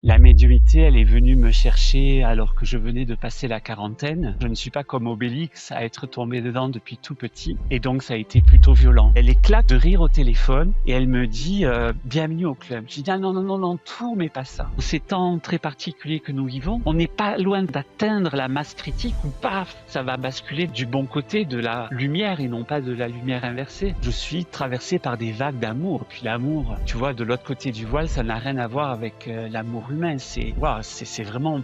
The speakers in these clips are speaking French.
La médiumnité, elle est venue me chercher alors que je venais de passer la quarantaine. Je ne suis pas comme Obélix à être tombé dedans depuis tout petit et donc ça a été plutôt violent. Elle éclate de rire au téléphone et elle me dit bienvenue au club. Je dis ah non, non, non, non, tout mais pas ça. Ces temps très particuliers que nous vivons, on n'est pas loin d'atteindre la masse critique où paf, ça va basculer du bon côté de la lumière et non pas de la lumière inversée. Je suis traversé par des vagues d'amour. Puis l'amour, tu vois, de l'autre côté du voile, ça n'a rien à voir avec l'amour humain. C'est vraiment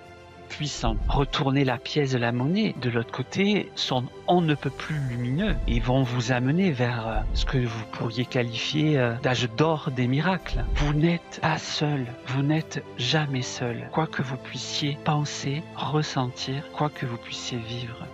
puissant. Retourner la pièce de la monnaie de l'autre côté sont on ne peut plus lumineux et vont vous amener vers ce que vous pourriez qualifier d'âge d'or des miracles. Vous n'êtes pas seul, vous n'êtes jamais seul. Quoi que vous puissiez penser, ressentir, quoi que vous puissiez vivre.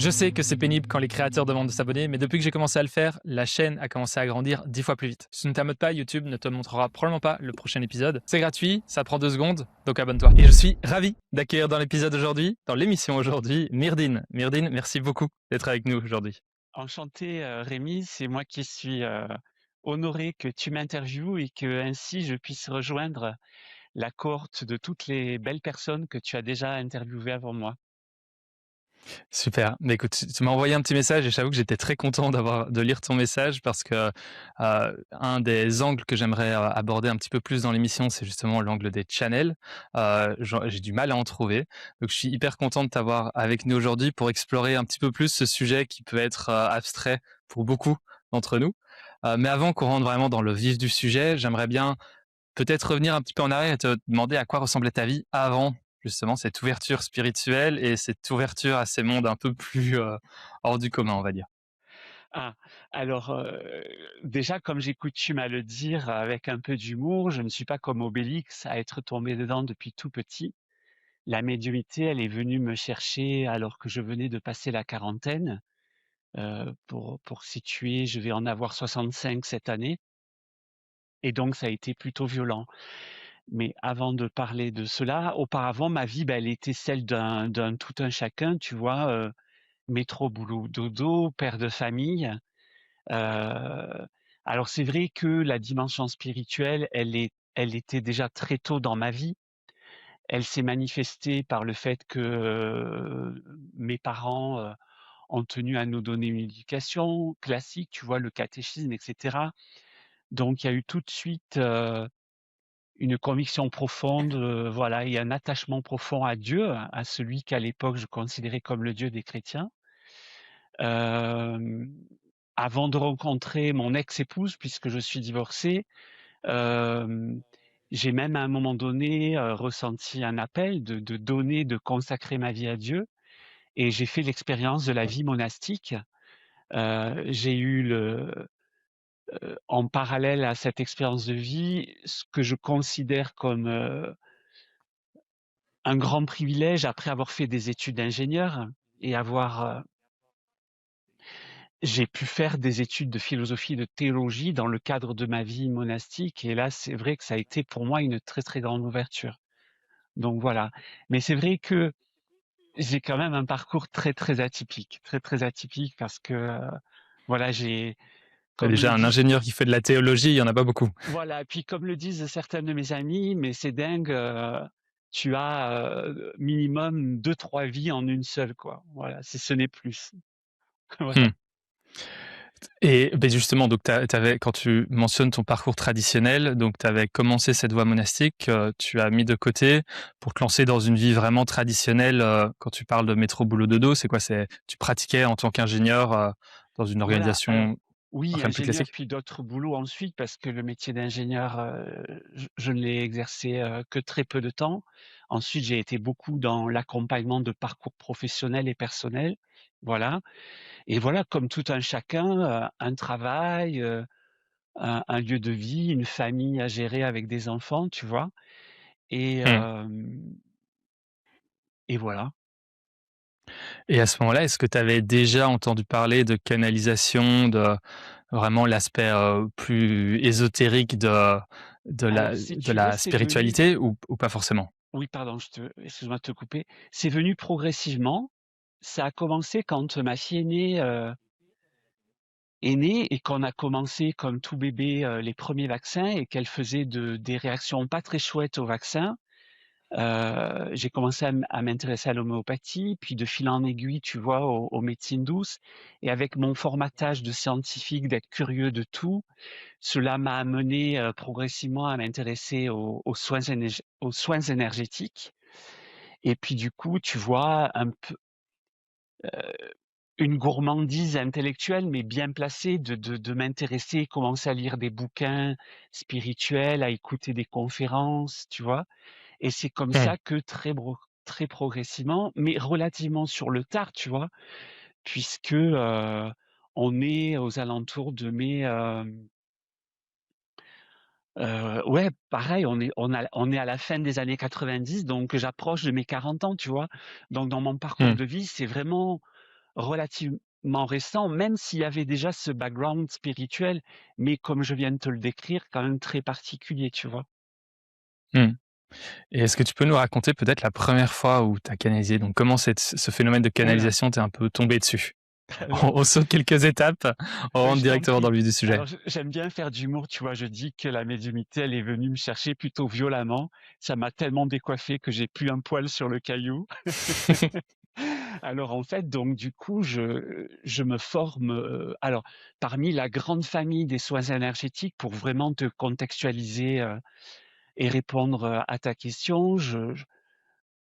Je sais que c'est pénible quand les créateurs demandent de s'abonner, mais depuis que j'ai commencé à le faire, la chaîne a commencé à grandir 10 fois plus vite. Si tu ne t'abonnes pas, YouTube ne te montrera probablement pas le prochain épisode. C'est gratuit, ça prend 2 secondes, donc abonne-toi. Et je suis ravi d'accueillir dans l'épisode aujourd'hui, dans l'émission aujourd'hui, Myrdine. Myrdine, merci beaucoup d'être avec nous aujourd'hui. Enchanté Rémi, c'est moi qui suis honoré que tu m'interviewes et que ainsi je puisse rejoindre la cohorte de toutes les belles personnes que tu as déjà interviewées avant moi. Super. Mais écoute, tu m'as envoyé un petit message et j'avoue que j'étais très content de lire ton message parce que un des angles que j'aimerais aborder un petit peu plus dans l'émission, c'est justement l'angle des channels. J'ai du mal à en trouver. Donc je suis hyper content de t'avoir avec nous aujourd'hui pour explorer un petit peu plus ce sujet qui peut être abstrait pour beaucoup d'entre nous. Mais avant qu'on rentre vraiment dans le vif du sujet, j'aimerais bien peut-être revenir un petit peu en arrière et te demander à quoi ressemblait ta vie avant justement cette ouverture spirituelle et cette ouverture à ces mondes un peu plus hors du commun, on va dire. Ah, alors déjà comme j'ai coutume à le dire avec un peu d'humour, je ne suis pas comme Obélix à être tombé dedans depuis tout petit. La médiumnité, elle est venue me chercher alors que je venais de passer la quarantaine. Pour situer, je vais en avoir 65 cette année et donc ça a été plutôt violent. Mais avant de parler de cela, auparavant, ma vie, elle était celle d'un tout un chacun, tu vois, métro, boulot, dodo, père de famille. Heu, alors c'est vrai que la dimension spirituelle, elle était déjà très tôt dans ma vie. Elle s'est manifestée par le fait que, mes parents, ont tenu à nous donner une éducation classique, tu vois, le catéchisme et cetera. Donc il y a eu tout de suite, une conviction profonde, voilà et un attachement profond à Dieu, à celui qu'à l'époque je considérais comme le Dieu des chrétiens. Hem, Avant de rencontrer mon ex-épouse, puisque je suis divorcé, hem, j'ai même à un moment donné, ressenti un appel de donner, de consacrer ma vie à Dieu et j'ai fait l'expérience de la vie monastique. J'ai eu en parallèle à cette expérience de vie, ce que je considère comme, un grand privilège après avoir fait des études d'ingénieur et j'ai pu faire des études de philosophie et de théologie dans le cadre de ma vie monastique et là, c'est vrai que ça a été pour moi une très, très grande ouverture. Donc voilà. Mais c'est vrai que j'ai quand même un parcours très, très atypique parce que, voilà, j'ai Bah, comme le déjà un dit ingénieur qui fait de la théologie, il y en a pas beaucoup. voilà, puis comme le disent certains de mes amis: «Mais c'est dingue, tu as, minimum deux trois vies en une seule, quoi». Voilà, si ce n'est plus. Hmm. Voilà. Et ben justement, donc t'avais, quand tu mentionnes ton parcours traditionnel, donc tu avais commencé cette voie monastique, tu as mis de côté pour te lancer dans une vie vraiment traditionnelle. Quand tu parles de métro boulot dodo, c'est quoi? C'est tu pratiquais en tant qu'ingénieur dans une Voilà, alors organisation oui, enfin plus ingénieur, classique? puis d'autres boulots ensuite parce que le métier d'ingénieur, je ne l'ai exercé, que très peu de temps. Ensuite, j'ai été beaucoup dans l'accompagnement de parcours professionnels et personnels, voilà et voilà, comme tout un chacun, un travail, un lieu de vie, une famille à gérer avec des enfants, tu vois? Et Hmm. hem et voilà. Et à ce moment-là, est-ce que tu avais déjà entendu parler de canalisation, de vraiment l'aspect plus ésotérique Alors si de tu veux, la c'est venu spiritualité ou pas forcément? oui, pardon, je te excuse-moi de te couper. C'est venu progressivement. Ça a commencé quand ma fille est née, est née et qu'on a commencé comme tout bébé, les premiers vaccins et qu'elle faisait des réactions pas très chouettes aux vaccins, j'ai commencé à m'intéresser à l'homéopathie, puis de fil en aiguille, tu vois, aux médecines douces et avec mon formatage de scientifique, d'être curieux de tout, cela m'a amené, progressivement à m'intéresser aux soins énergétiques et puis du coup, tu vois, un peu, une gourmandise intellectuelle, mais bien placée de m'intéresser, commencer à lire des bouquins spirituels, à écouter des conférences, tu vois? Et c'est comme Mmh. ça que très progressivement, mais relativement sur le tard, tu vois? Puisque, on est aux alentours de mes, ouais, pareil, on est à la fin des années 90, donc j'approche de mes 40 ans, tu vois? Donc dans mon parcours Mmh. de vie, c'est vraiment relativement récent, même s'il y avait déjà ce background spirituel, mais comme je viens de te le décrire, quand même très particulier, tu vois? Mmh. Et est-ce que tu peux nous raconter peut-être la première fois où tu as canalisé? Donc comment ce phénomène de Ouh là! canalisation t'est un peu tombé dessus? On Alors, on saute quelques étapes, on rentre je t'en directement dans prie. le vif du sujet. Alors j'aime bien faire d'humour, tu vois? Je dis que la médiumnité, elle est venue me chercher plutôt violemment. Ça m'a tellement décoiffé que j'ai plus un poil sur le caillou. Alors en fait, donc du coup, je me forme, alors parmi la grande famille des soins énergétiques pour vraiment te contextualiser, et répondre, à ta question,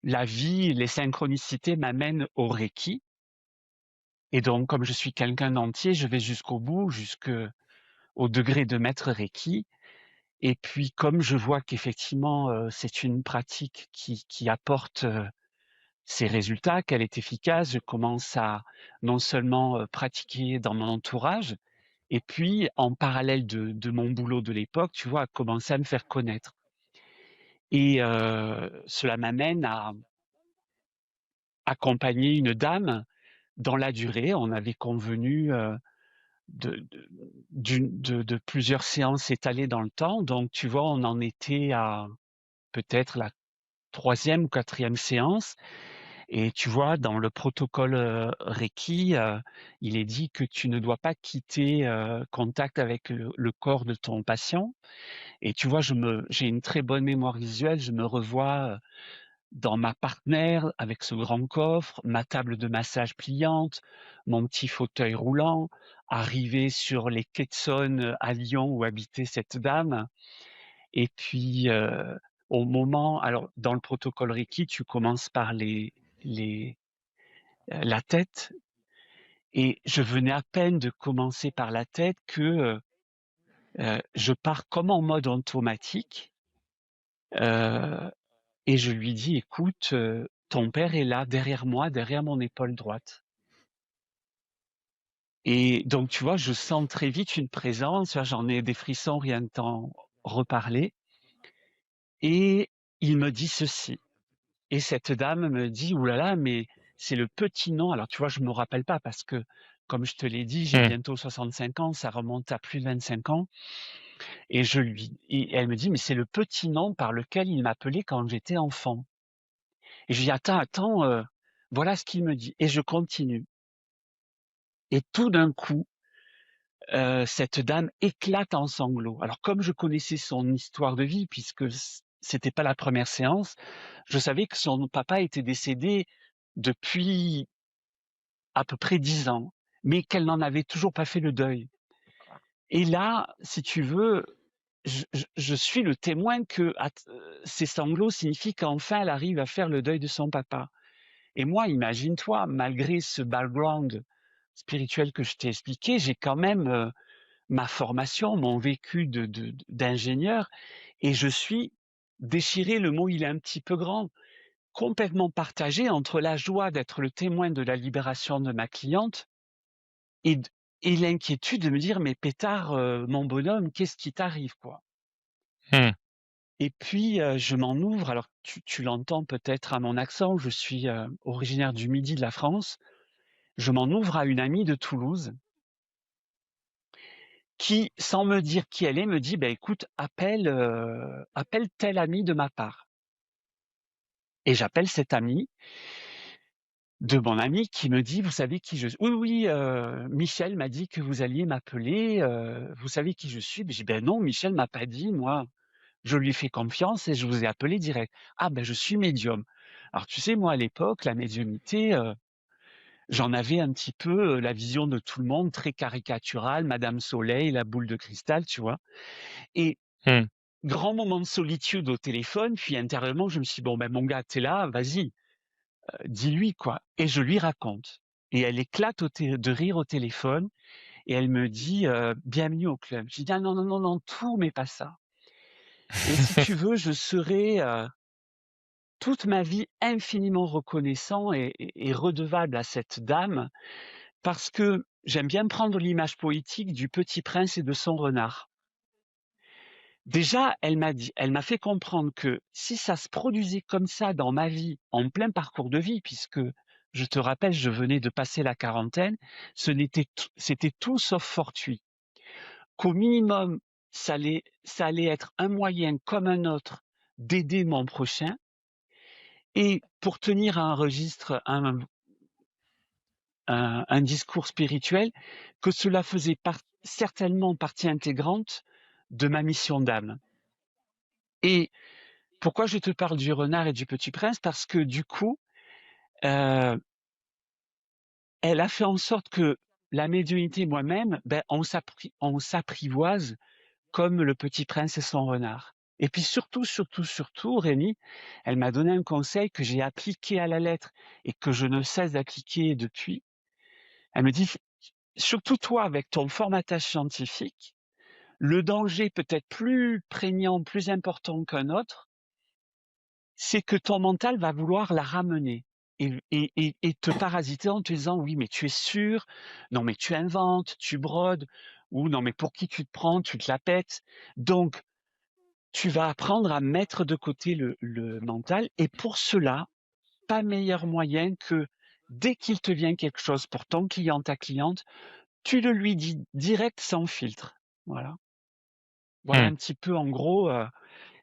la vie, les synchronicités m'amènent au Reiki et donc comme je suis quelqu'un d'entier, je vais jusqu'au bout, jusqu'au degré de maître Reiki et puis comme je vois qu'effectivement, c'est une pratique qui apporte, ses résultats, qu'elle est efficace, je commence à non seulement, pratiquer dans mon entourage et puis en parallèle de mon boulot de l'époque, tu vois, à commencer à me faire connaître et cela m'amène à accompagner une dame dans la durée. On avait convenu, de de plusieurs séances étalées dans le temps. Donc tu vois, on en était à peut-être la troisième ou quatrième séance et tu vois, dans le protocole, Reiki, il est dit que tu ne dois pas quitter, contact avec le corps de ton patient et tu vois, j'ai une très bonne mémoire visuelle. Je me revois, dans ma partenaire avec ce grand coffre, ma table de massage pliante, mon petit fauteuil roulant, arrivé sur les quais de Saône, à Lyon où habitait cette dame et puis, au moment alors dans le protocole Reiki, tu commences par la tête et je venais à peine de commencer par la tête que, je pars comme en mode automatique, heu et je lui dis: «Écoute, ton père est là, derrière moi, derrière mon épaule droite» et donc tu vois, je sens très vite une présence, là, j'en ai des frissons rien que d'en reparler et il me dit ceci et cette dame me dit: «Ouh là là, mais c'est le petit nom». Alors tu vois, je me rappelle pas parce que, comme je te l'ai dit, j'ai Mmh. bientôt 65 ans, ça remonte à plus de 25 ans et elle me dit: «Mais c'est le petit nom par lequel il m'appelait quand j'étais enfant» et je lui dis: «Attends, attends, voilà ce qu'il me dit» et je continue et tout d'un coup, cette dame éclate en sanglots. Alors comme je connaissais son histoire de vie puisque c'était pas la première séance, je savais que son papa était décédé depuis à peu près 10 ans, mais qu'elle n'en avait toujours pas fait le deuil et là, si tu veux, je suis le témoin que ces sanglots signifient qu'enfin elle arrive à faire le deuil de son papa et moi, imagine-toi, malgré ce background spirituel que je t'ai expliqué, j'ai quand même, ma formation, mon vécu d'ingénieur et je suis déchiré, le mot il est un petit peu grand, complètement partagé entre la joie d'être le témoin de la libération de ma cliente et d et l'inquiétude de me dire: «Mais pétard, mon bonhomme, qu'est-ce qui t'arrive, quoi?» Mmh. Et puis, je m'en ouvre, alors tu l'entends peut-être à mon accent, je suis, originaire du midi de la France. Je m'en ouvre à une amie de Toulouse qui, sans me dire qui elle est, me dit: «Bah, écoute, appelle tel ami de ma part» et j'appelle cette amie de mon ami qui me dit: «Vous savez qui je suis?» «Oui, oui, Michel m'a dit que vous alliez m'appeler, vous savez qui je suis?» Ben, j'ai dit: «Beh, non, Michel m'a pas dit, moi. Je lui ai fait confiance et je vous ai appelé direct. Ah ben, je suis médium». Alors tu sais, moi, à l'époque, la médiumnité, j'en avais un petit peu, la vision de tout le monde, très caricaturale, Madame Soleil, la boule de cristal, tu vois? Et Mmh. grand moment de solitude au téléphone, puis intérieurement, je me suis dit: «Bon, ben, mon gars, tu es là, vas-y, dis-lui, quoi». Et je lui raconte. Et elle éclate de rire au téléphone et elle me dit, «Bienvenue au club». Je lui dis: «Ah non, non, non, non, tout mais pas ça. Et si tu veux, je serai, toute ma vie infiniment reconnaissant et redevable à cette dame parce que j'aime bien prendre l'image poétique du Petit Prince et de son renard. Déjà, elle m'a fait comprendre que si ça se produisait comme ça dans ma vie, en plein parcours de vie, puisque je te rappelle, je venais de passer la quarantaine, c'était tout sauf fortuit. Qu'au minimum, ça allait être un moyen comme un autre d'aider mon prochain et pour tenir un registre, un discours spirituel, que cela faisait certainement partie intégrante de ma mission d'âme. Et pourquoi je te parle du renard et du petit prince? Parce que du coup, euh, elle a fait en sorte que la médiumnité moi-même, ben, on s'apprivoise comme le petit prince et son renard. Et puis surtout, surtout, surtout, Rémi, elle m'a donné un conseil que j'ai appliqué à la lettre et que je ne cesse d'appliquer depuis. Elle me dit, surtout toi, avec ton formatage scientifique, le danger peut-être plus prégnant, plus important qu'un autre, c'est que ton mental va vouloir la ramener et te parasiter en te disant oui, mais tu es sûr, non, mais tu inventes, tu brodes, ou non, mais pour qui tu te prends, tu te la pètes. Donc, tu vas apprendre à mettre de côté le mental et pour cela, pas meilleur moyen que dès qu'il te vient quelque chose pour ton client, ta cliente, tu le lui dis direct sans filtre. Voilà. Voilà Mmh. un petit peu en gros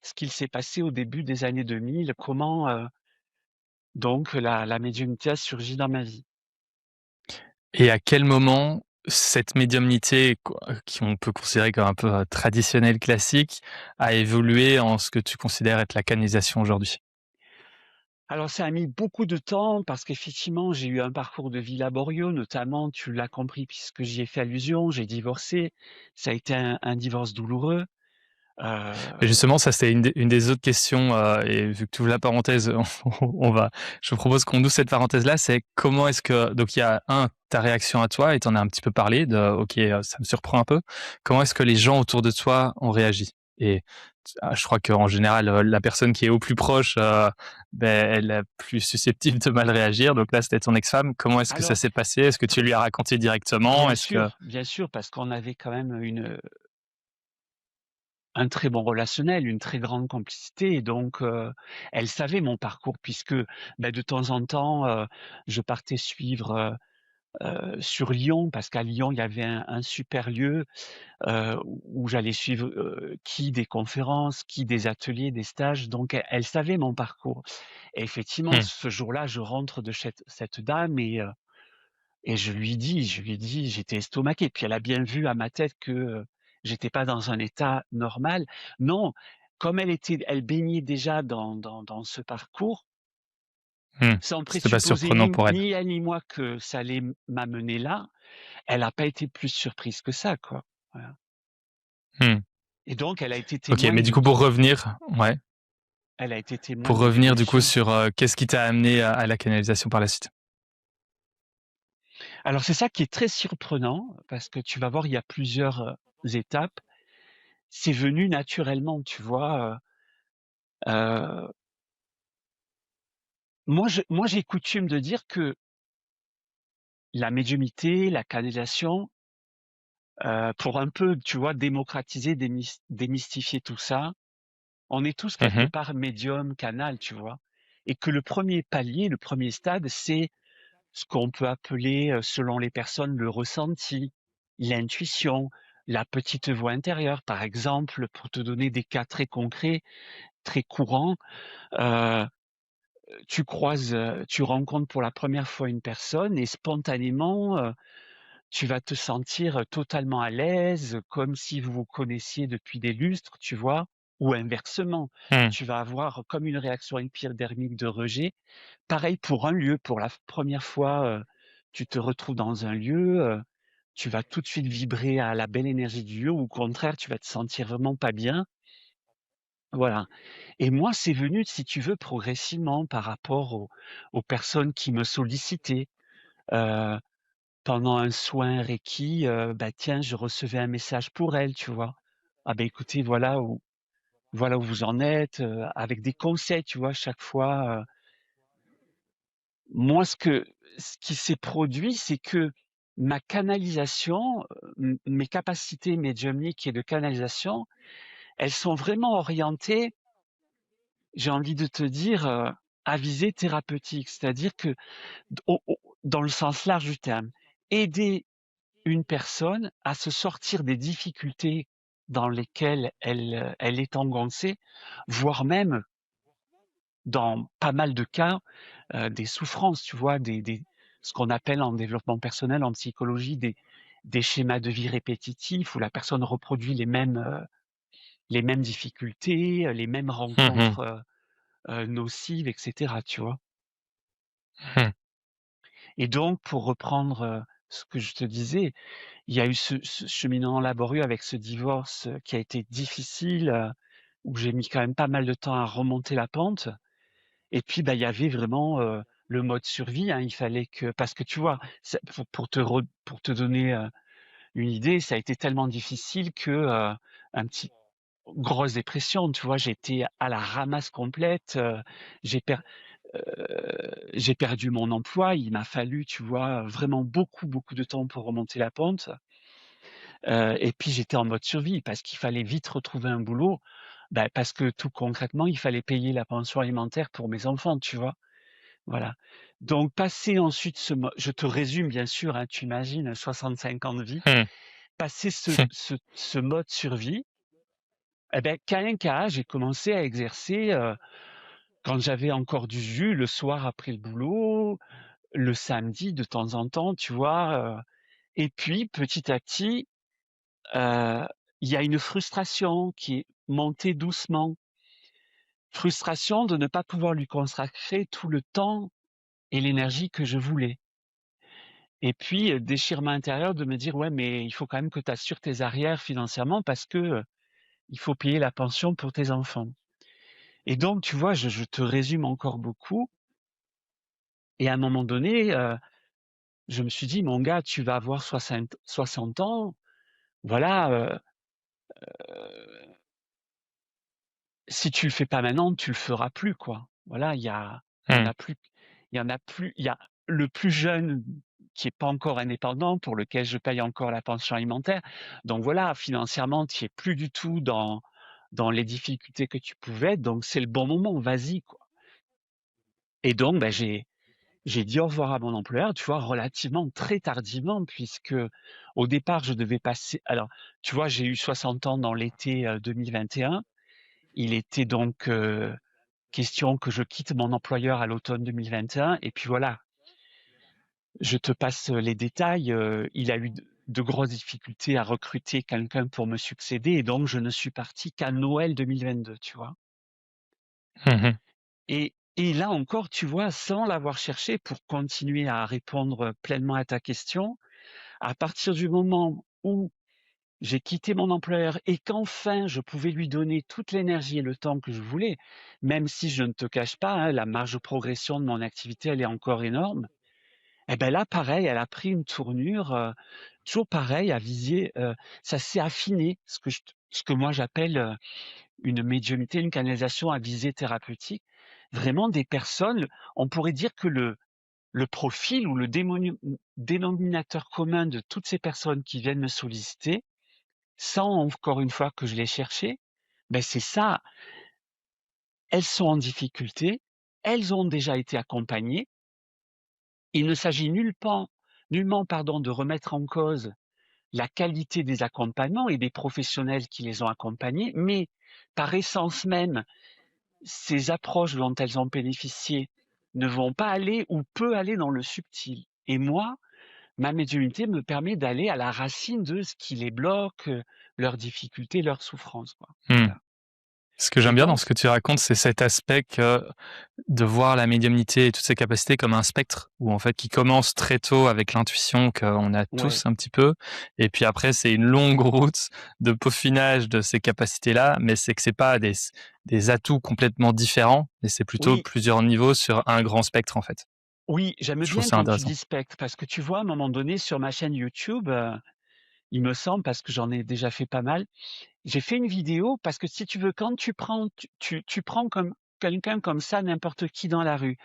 ce qu'il s'est passé au début des années 2000, comment donc la médiumnité a surgi dans ma vie. Et à quel moment cette médiumnité qu'on peut considérer comme un peu, traditionnelle, classique, a évolué en ce que tu considères être la canalisation aujourd'hui? Alors ça a mis beaucoup de temps parce qu'effectivement j'ai eu un parcours de vie laborieux, notamment tu l'as compris puisque j'y ai fait allusion, j'ai divorcé. Ça a été un divorce douloureux. Et Heu, justement, ça, c'était une des autres questions, et vu que tu ouvres la parenthèse, on va je propose qu'on ouvre cette parenthèse-là, c'est comment est-ce que donc il y a ta réaction à toi et tu en as un petit peu parlé de: «OK, ça me surprend un peu». Comment est-ce que les gens autour de toi ont réagi? Et je crois qu'en général, la personne qui est au plus proche, elle est plus susceptible de mal réagir, donc là, c'était ton ex-femme. Comment est-ce que ça alors s'est passé? Est-ce que tu lui as raconté directement? Est-ce que bien sûr, parce qu'on avait quand même un très bon relationnel, une très grande complicité et donc elle savait mon parcours puisque, bah, de temps en temps, je partais suivre, sur Lyon parce qu'à Lyon, il y avait un super lieu, où j'allais suivre, qui des conférences, qui des ateliers, des stages, donc elle savait mon parcours et effectivement, mmh, ce jour-là, je rentre de cette dame et je lui dis j'étais estomaqué. Puis elle a bien vu à ma tête que, j'étais pas dans un état normal. Non, comme elle baignait déjà dans ce parcours, mmh, sans c'était pas présupposer surprenant pour elle? ni elle ni moi que ça allait m'amener là, elle a pas été plus surprise que ça, quoi. Voilà. Mmh. Et donc OK, mais du coup, pour revenir ouais, elle a été témoin pour de revenir du coup l'évolution. sur, qu'est-ce qui t'a amené à la canalisation par la suite? Alors c'est ça qui est très surprenant, parce que tu vas voir, il y a plusieurs, étapes. C'est venu naturellement, tu vois? Heu, moi j'ai coutume de dire que la médiumnité, la canalisation, pour un peu, tu vois, démocratiser, démystifier tout ça, on est tous Mmh quelque mh. part médium, canal, tu vois? Et que le premier palier, le premier stade, c'est ce qu'on peut appeler, selon les personnes, le ressenti, l'intuition, la petite voix intérieure. Par exemple, pour te donner des cas très concrets, très courants, heu, tu rencontres pour la première fois une personne et spontanément, tu vas te sentir totalement à l'aise, comme si vous vous connaissiez depuis des lustres, tu vois? Ou inversement, Mmh. tu vas avoir comme une réaction épidermique de rejet. Pareil pour un lieu, pour la première fois, tu te retrouves dans un lieu, tu vas tout de suite vibrer à la belle énergie du lieu ou au contraire, tu vas te sentir vraiment pas bien. Voilà. Et moi, c'est venu, si tu veux, progressivement par rapport aux personnes qui me sollicitaient. Heu, Pendant un soin reiki, bah, tiens, je recevais un message pour elle, tu vois? «Ah ben écoutez, voilà où vous en êtes», avec des conseils, tu vois? Chaque fois, moi, ce qui s'est produit, c'est que ma canalisation, mes capacités médiumniques et de canalisation, elles sont vraiment orientées, j'ai envie de te dire, à visée thérapeutique. C'est-à-dire que au dans le sens large du terme, aider une personne à se sortir des difficultés dans lesquelles elle est engoncée, voire même, dans pas mal de cas, des souffrances, tu vois? Des ce qu'on appelle en développement personnel, en psychologie, des schémas de vie répétitifs où la personne reproduit les mêmes difficultés, les mêmes Mmh mh. rencontres, nocives et cetera, tu vois? Mmh. Et donc pour reprendre, ce que je te disais, il y a eu ce cheminement laborieux avec ce divorce, qui a été difficile, où j'ai mis quand même pas mal de temps à remonter la pente. Et puis, bah, il y avait vraiment, le mode survie, hein. Il fallait que parce que tu vois, ça pour te donner, une idée, ça a été tellement difficile que, un petit grosse dépression, tu vois? J'étais à la ramasse complète, j'ai per j'ai perdu mon emploi. Il m'a fallu, tu vois, vraiment beaucoup, beaucoup de temps pour remonter la pente. Et puis j'étais en mode survie parce qu'il fallait vite retrouver un boulot, bah, parce que tout concrètement, il fallait payer la pension alimentaire pour mes enfants, tu vois? Voilà. Donc passer ensuite je te résume bien sûr, hein, tu imagines 65 ans de vie. Mmh. Passer ce mode survie, et beh, qu'à un cas, j'ai commencé à exercer, quand j'avais encore du jus le soir après le boulot, le samedi de temps en temps, tu vois? Et puis petit à petit, heu, il y a une frustration qui est montée doucement. Frustration de ne pas pouvoir lui consacrer tout le temps et l'énergie que je voulais. Et puis, déchirement intérieur de me dire: «Ouais, mais il faut quand même que tu assures tes arrières financièrement parce que, il faut payer la pension pour tes enfants». Et donc tu vois, je te résume encore beaucoup et à un moment donné, je me suis dit: «Mon gars, tu vas avoir 60 ans, voilà, si tu le fais pas maintenant, tu le feras plus, quoi». Voilà, il y en Mmh. a plus il y a le plus jeune qui est pas encore indépendant, pour lequel je paye encore la pension alimentaire. Donc voilà, financièrement, tu es plus du tout dans les difficultés que tu pouvais être, donc c'est le bon moment, vas-y, quoi. Et donc, bah, j'ai dit au revoir à mon employeur, tu vois, relativement très tardivement puisque au départ, je devais passer alors, tu vois, j'ai eu 60 ans dans l'été, 2021. Il était donc, question que je quitte mon employeur à l'automne 2021 et puis voilà, je te passe les détails, il a eu de grosses difficultés à recruter quelqu'un pour me succéder et donc je ne suis parti qu'à Noël 2022, tu vois? Mmh mh. Et là encore, tu vois, sans l'avoir cherché pour continuer à répondre pleinement à ta question, à partir du moment où j'ai quitté mon employeur et qu'enfin je pouvais lui donner toute l'énergie et le temps que je voulais, même si je ne te cache pas, hein, la marge de progression de mon activité, elle est encore énorme. Et ben là, pareil, elle a pris une tournure, toujours pareil, à viser, ça s'est affiné, ce que moi j'appelle, une médiumnité, une canalisation à visée thérapeutique. Vraiment des personnes, on pourrait dire que le profil ou le dénominateur commun de toutes ces personnes qui viennent me solliciter, sans encore une fois que je les cherché, ben c'est ça, elles sont en difficulté, elles ont déjà été accompagnées. Il ne s'agit nullement, pardon, de remettre en cause la qualité des accompagnements et des professionnels qui les ont accompagnées, mais par essence même, ces approches dont elles ont bénéficié ne vont pas aller ou peu aller dans le subtil. Et moi, ma médiumnité me permet d'aller à la racine de ce qui les bloque, leurs difficultés, leurs souffrances, quoi. Mmh. Voilà. Ce que Et j'aime bien dans donc ce que tu racontes, c'est cet aspect que de voir la médiumnité et toutes ses capacités comme un spectre, où en fait qui commence très tôt avec l'intuition qu'on a ouais, tous un petit peu, et puis après c'est une longue route de peaufinage de ces capacités-là, mais c'est que c'est pas des atouts complètement différents, mais c'est plutôt oui, plusieurs niveaux sur un grand spectre en fait. oui, j'aime Je trouve bien ça quand tu intéressant. dis spectre parce que tu vois, à un moment donné, sur ma chaîne YouTube, il me semble, parce que j'en ai déjà fait pas mal, j'ai fait une vidéo parce que si tu veux, quand tu prends comme quelqu'un comme ça, n'importe qui dans la rue,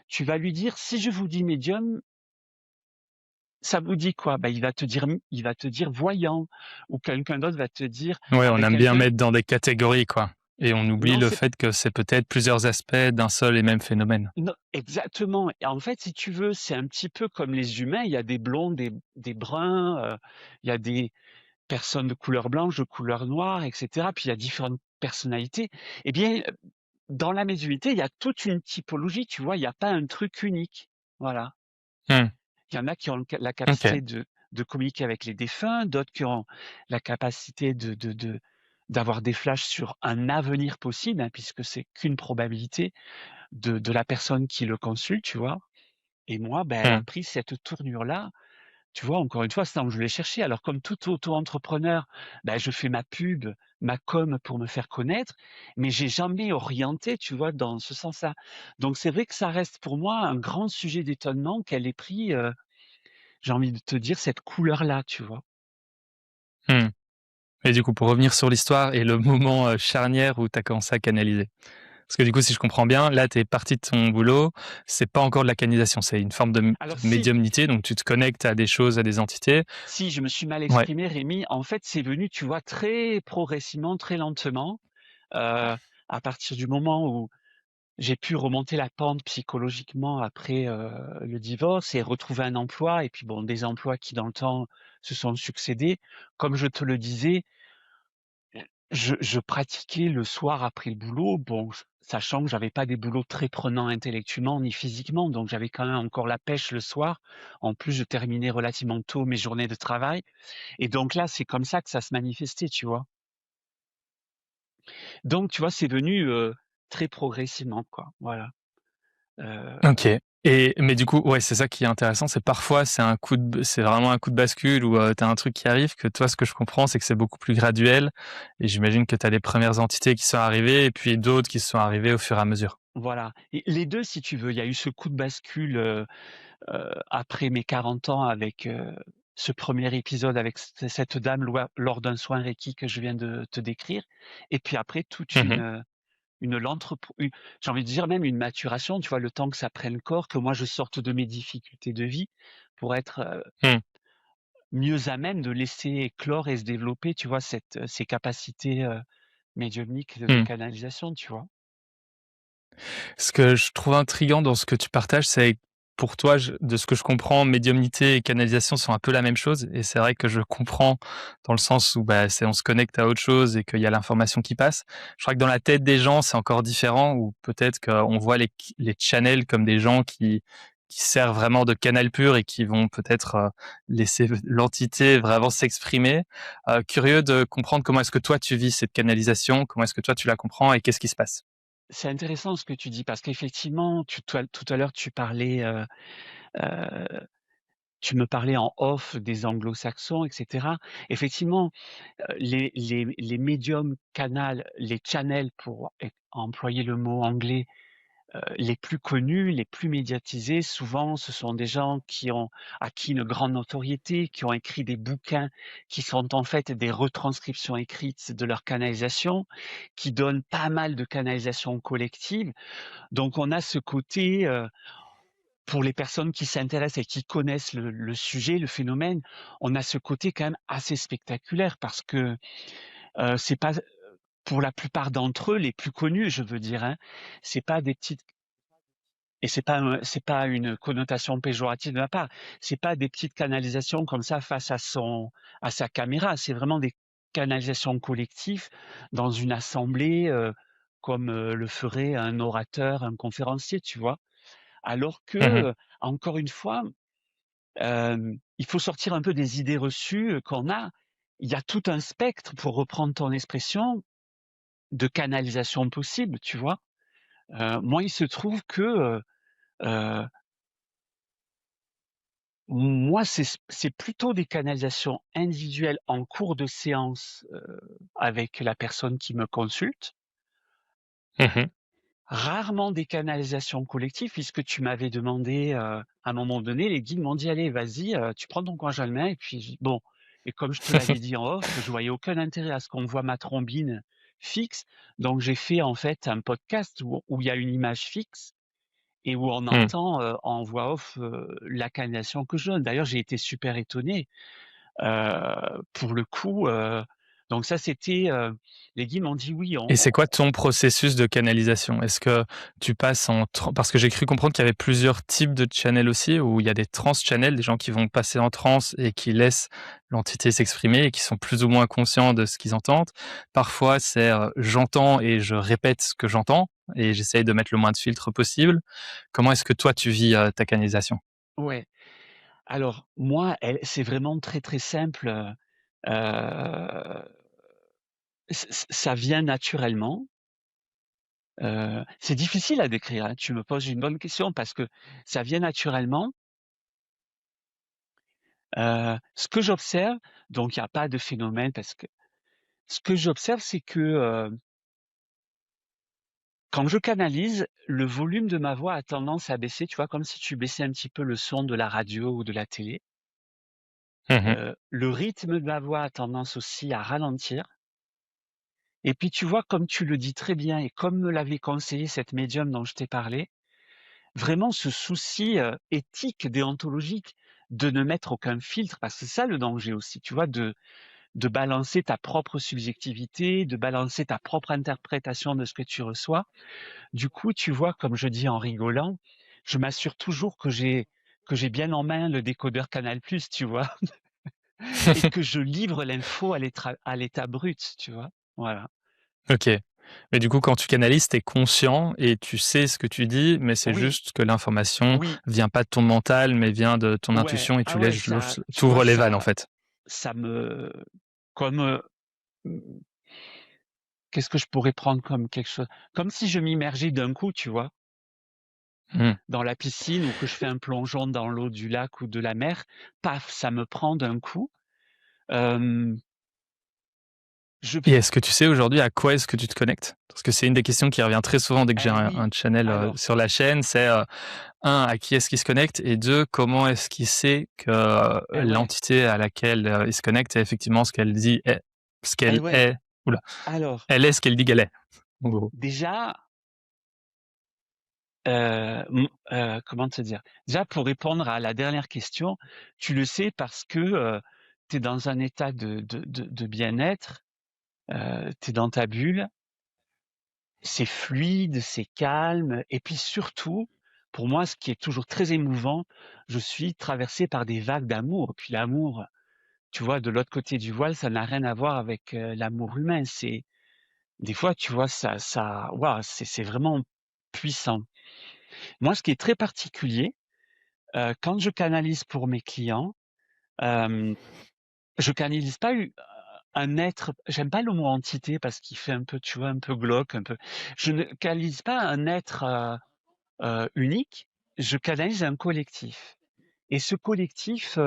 tu vas lui dire: «Si je vous dis médium, ça vous dit quoi?» Bah, il va te dire voyant, ou quelqu'un d'autre va te dire Ouais, on avec aime bien quelqu'un mettre dans des catégories quoi, et on oublie non, le c'est fait que c'est peut-être plusieurs aspects d'un seul et même phénomène. non, exactement. Et en fait, si tu veux, c'est un petit peu comme les humains, il y a des blonds, des bruns, il y a des personnes de couleur blanche, de couleur noire, et cetera. Puis il y a différentes personnalités. Eh bien, dans la médiumnité, il y a toute une typologie, tu vois? Il y a pas un truc unique. Voilà. Mmh. Il y en a qui ont la OK. capacité de communiquer avec les défunts, d'autres qui ont la capacité d'avoir des flashs sur un avenir possible, hein, puisque c'est qu'une probabilité de la personne qui le consulte, tu vois? Et moi, ben, elle a Mmh. pris cette tournure-là, tu vois? Encore une fois, c'est là où je l'ai cherché. Alors comme tout auto-entrepreneur, ben, je fais ma pub, ma com pour me faire connaître, mais j'ai jamais orienté, tu vois, dans ce sens-là. Donc c'est vrai que ça reste pour moi un grand sujet d'étonnement qu'elle ait pris, j'ai envie de te dire, cette couleur-là, tu vois? Mmh. Et du coup, pour revenir sur l'histoire et le moment, charnière où tu as commencé à canaliser. Parce que du coup, si je comprends bien, là, tu es parti de ton boulot, c'est pas encore de la canalisation, c'est une forme Alors de si, médiumnité, donc tu te connectes à des choses, à des entités. si, je me suis mal Ouais. exprimé, Rémi. En fait, c'est venu, tu vois, très progressivement, très lentement, à partir du moment où j'ai pu remonter la pente psychologiquement après, le divorce et retrouver un emploi et puis bon, des emplois qui dans le temps se sont succédés. Comme je te le disais, je pratiquais le soir après le boulot, bon, sachant que j'avais pas des boulots très prenants intellectuellement ni physiquement, donc j'avais quand même encore la pêche le soir. En plus, je terminais relativement tôt mes journées de travail et donc là, c'est comme ça que ça se manifestait, tu vois? Donc tu vois, c'est venu, très progressivement, quoi, voilà, heu OK. Et mais du coup, ouais, c'est ça qui est intéressant, c'est parfois c'est vraiment un coup de bascule où, tu as un truc qui arrive que toi, ce que je comprends, c'est que c'est beaucoup plus graduel, et j'imagine que tu as les premières entités qui sont arrivées et puis d'autres qui sont arrivées au fur et à mesure. Voilà, et les 2 si tu veux. Il y a eu ce coup de bascule, après mes 40 ans avec, ce premier épisode avec cette dame lors d'un soin reiki que je viens de te décrire, et puis après toute Mmh. une j'ai envie de dire même une maturation, tu vois? Le temps que ça prenne corps, que moi je sorte de mes difficultés de vie pour être, Mmh. mieux à même de laisser éclore et se développer, tu vois? Ces capacités, médiumniques de Mmh. canalisation, tu vois? Ce que je trouve intriguant dans ce que tu partages, c'est pour toi, de ce que je comprends, médiumnité et canalisation sont un peu la même chose. Et c'est vrai que je comprends dans le sens où bah, on se connecte à autre chose et qu'il y a l'information qui passe. Je crois que dans la tête des gens, c'est encore différent, ou peut-être qu'on voit les channels comme des gens qui servent vraiment de canal pur et qui vont peut-être laisser l'entité vraiment s'exprimer. Curieux de comprendre comment est-ce que toi tu vis cette canalisation, comment est-ce que toi tu la comprends et qu'est-ce qui se passe. C'est intéressant ce que tu dis parce qu'effectivement, tout à l'heure, heu, tu me parlais en off des anglo-saxons et cetera. Effectivement, les médiums canals, les channels pour employer le mot anglais, les plus connus, les plus médiatisés, souvent ce sont des gens qui ont acquis une grande notoriété, qui ont écrit des bouquins qui sont en fait des retranscriptions écrites de leur canalisation, qui donnent pas mal de canalisations collectives. Donc on a ce côté, pour les personnes qui s'intéressent et qui connaissent le sujet, le phénomène, on a ce côté quand même assez spectaculaire parce que, c'est pas pour la plupart d'entre eux, les plus connus, je veux dire, hein, c'est pas des petites et c'est pas une connotation péjorative de ma part, c'est pas des petites canalisations comme ça face à sa caméra, c'est vraiment des canalisations collectives dans une assemblée, comme, le ferait un orateur, un conférencier, tu vois? Alors que, Mmh mh. encore une fois, il faut sortir un peu des idées reçues, qu'on a. Il y a tout un spectre, pour reprendre ton expression, de canalisation possible, tu vois? Moi, il se trouve que, heu, moi, c'est plutôt des canalisations individuelles en cours de séance, avec la personne qui me consulte. Mmh. Rarement des canalisations collectives puisque tu m'avais demandé, à un moment donné, les guides m'ont dit: «Allez, vas-y, tu prends ton courage à la main» et puis j'ai dit: «Bon» et comme je te l'avais dit en off, je voyais aucun intérêt à ce qu'on voit ma trombine fixe. Donc j'ai fait en fait un podcast où il y a une image fixe et où on Mmh. entend, en voix off, la canalisation que je donne. D'ailleurs, j'ai été super étonné. Pour le coup, donc ça c'était, les guides m'ont dit: «Oui, Et c'est quoi ton processus de canalisation? Est-ce que tu passes en tran parce que j'ai cru comprendre qu'il y avait plusieurs types de channels aussi, où il y a des trance channels, des gens qui vont passer en transe et qui laissent l'entité s'exprimer et qui sont plus ou moins conscients de ce qu'ils entendent. Parfois, c'est, j'entends et je répète ce que j'entends et j'essaye de mettre le moins de filtres possible. Comment est-ce que toi tu vis, ta canalisation? Ouais. Alors moi, c'est vraiment très, très simple, ça vient naturellement. C'est difficile à décrire, hein. Tu me poses une bonne question parce que ça vient naturellement. Ce que j'observe, donc il y a pas de phénomène parce que ce que j'observe, c'est que, quand je canalise, le volume de ma voix a tendance à baisser, tu vois? Comme si tu baissais un petit peu le son de la radio ou de la télé. Mmh. Le rythme de ma voix a tendance aussi à ralentir. Et puis tu vois, comme tu le dis très bien et comme me l'avait conseillé cette médium dont je t'ai parlé, vraiment ce souci, éthique, déontologique, de ne mettre aucun filtre, parce que c'est ça le danger aussi, tu vois? De balancer ta propre subjectivité, de balancer ta propre interprétation de ce que tu reçois. Du coup, tu vois, comme je dis en rigolant, je m'assure toujours que j'ai bien en main le décodeur Canal+, tu vois? Et que je livre l'info à l'état brut, tu vois? Voilà. OK. Mais du coup, quand tu canalises, tu es conscient et tu sais ce que tu dis, mais c'est Oui, juste que l'information oui, vient pas de ton mental, mais vient de ton ouais, intuition et ah tu ouais, laisses ça, tu tu vois, ouvres les vannes, en ça fait. ça me comme, mmh, qu'est-ce que je pourrais prendre comme quelque chose? Comme si je m'immergeais d'un coup, tu vois? Mmh. Dans la piscine ou que je fais un plongeon dans l'eau du lac ou de la mer, paf, ça me prend d'un coup. Hem, je Et est-ce que tu sais aujourd'hui à quoi est-ce que tu te connectes? Parce que c'est une des questions qui revient très souvent dès que j'ai eh oui, un channel, alors, sur la chaîne, c'est, 1 à qui est-ce qu'il se connecte et 2 comment est-ce qu'il sait que, ouais, l'entité à laquelle, il se connecte est effectivement ce qu'elle dit est ce qu'elle ouais. est ouh là, Alors, elle est ce qu'elle dit qu'elle est, en gros. déjà, comment te dire? Déjà, pour répondre à la dernière question, tu le sais parce que, tu es dans un état de bien-être, tu es dans ta bulle, c'est fluide, c'est calme et puis surtout, pour moi, ce qui est toujours très émouvant, je suis traversé par des vagues d'amour. Puis l'amour, tu vois, de l'autre côté du voile, ça n'a rien à voir avec, l'amour humain. C'est des fois, tu vois, ça waouh, c'est vraiment puissant. Moi, ce qui est très particulier, quand je canalise pour mes clients, hem, je canalise pas un être, j'aime pas le mot entité parce qu'il fait un peu, tu vois, un peu glauque, un peu. Je ne canalise pas un être, unique, je canalise un collectif et ce collectif,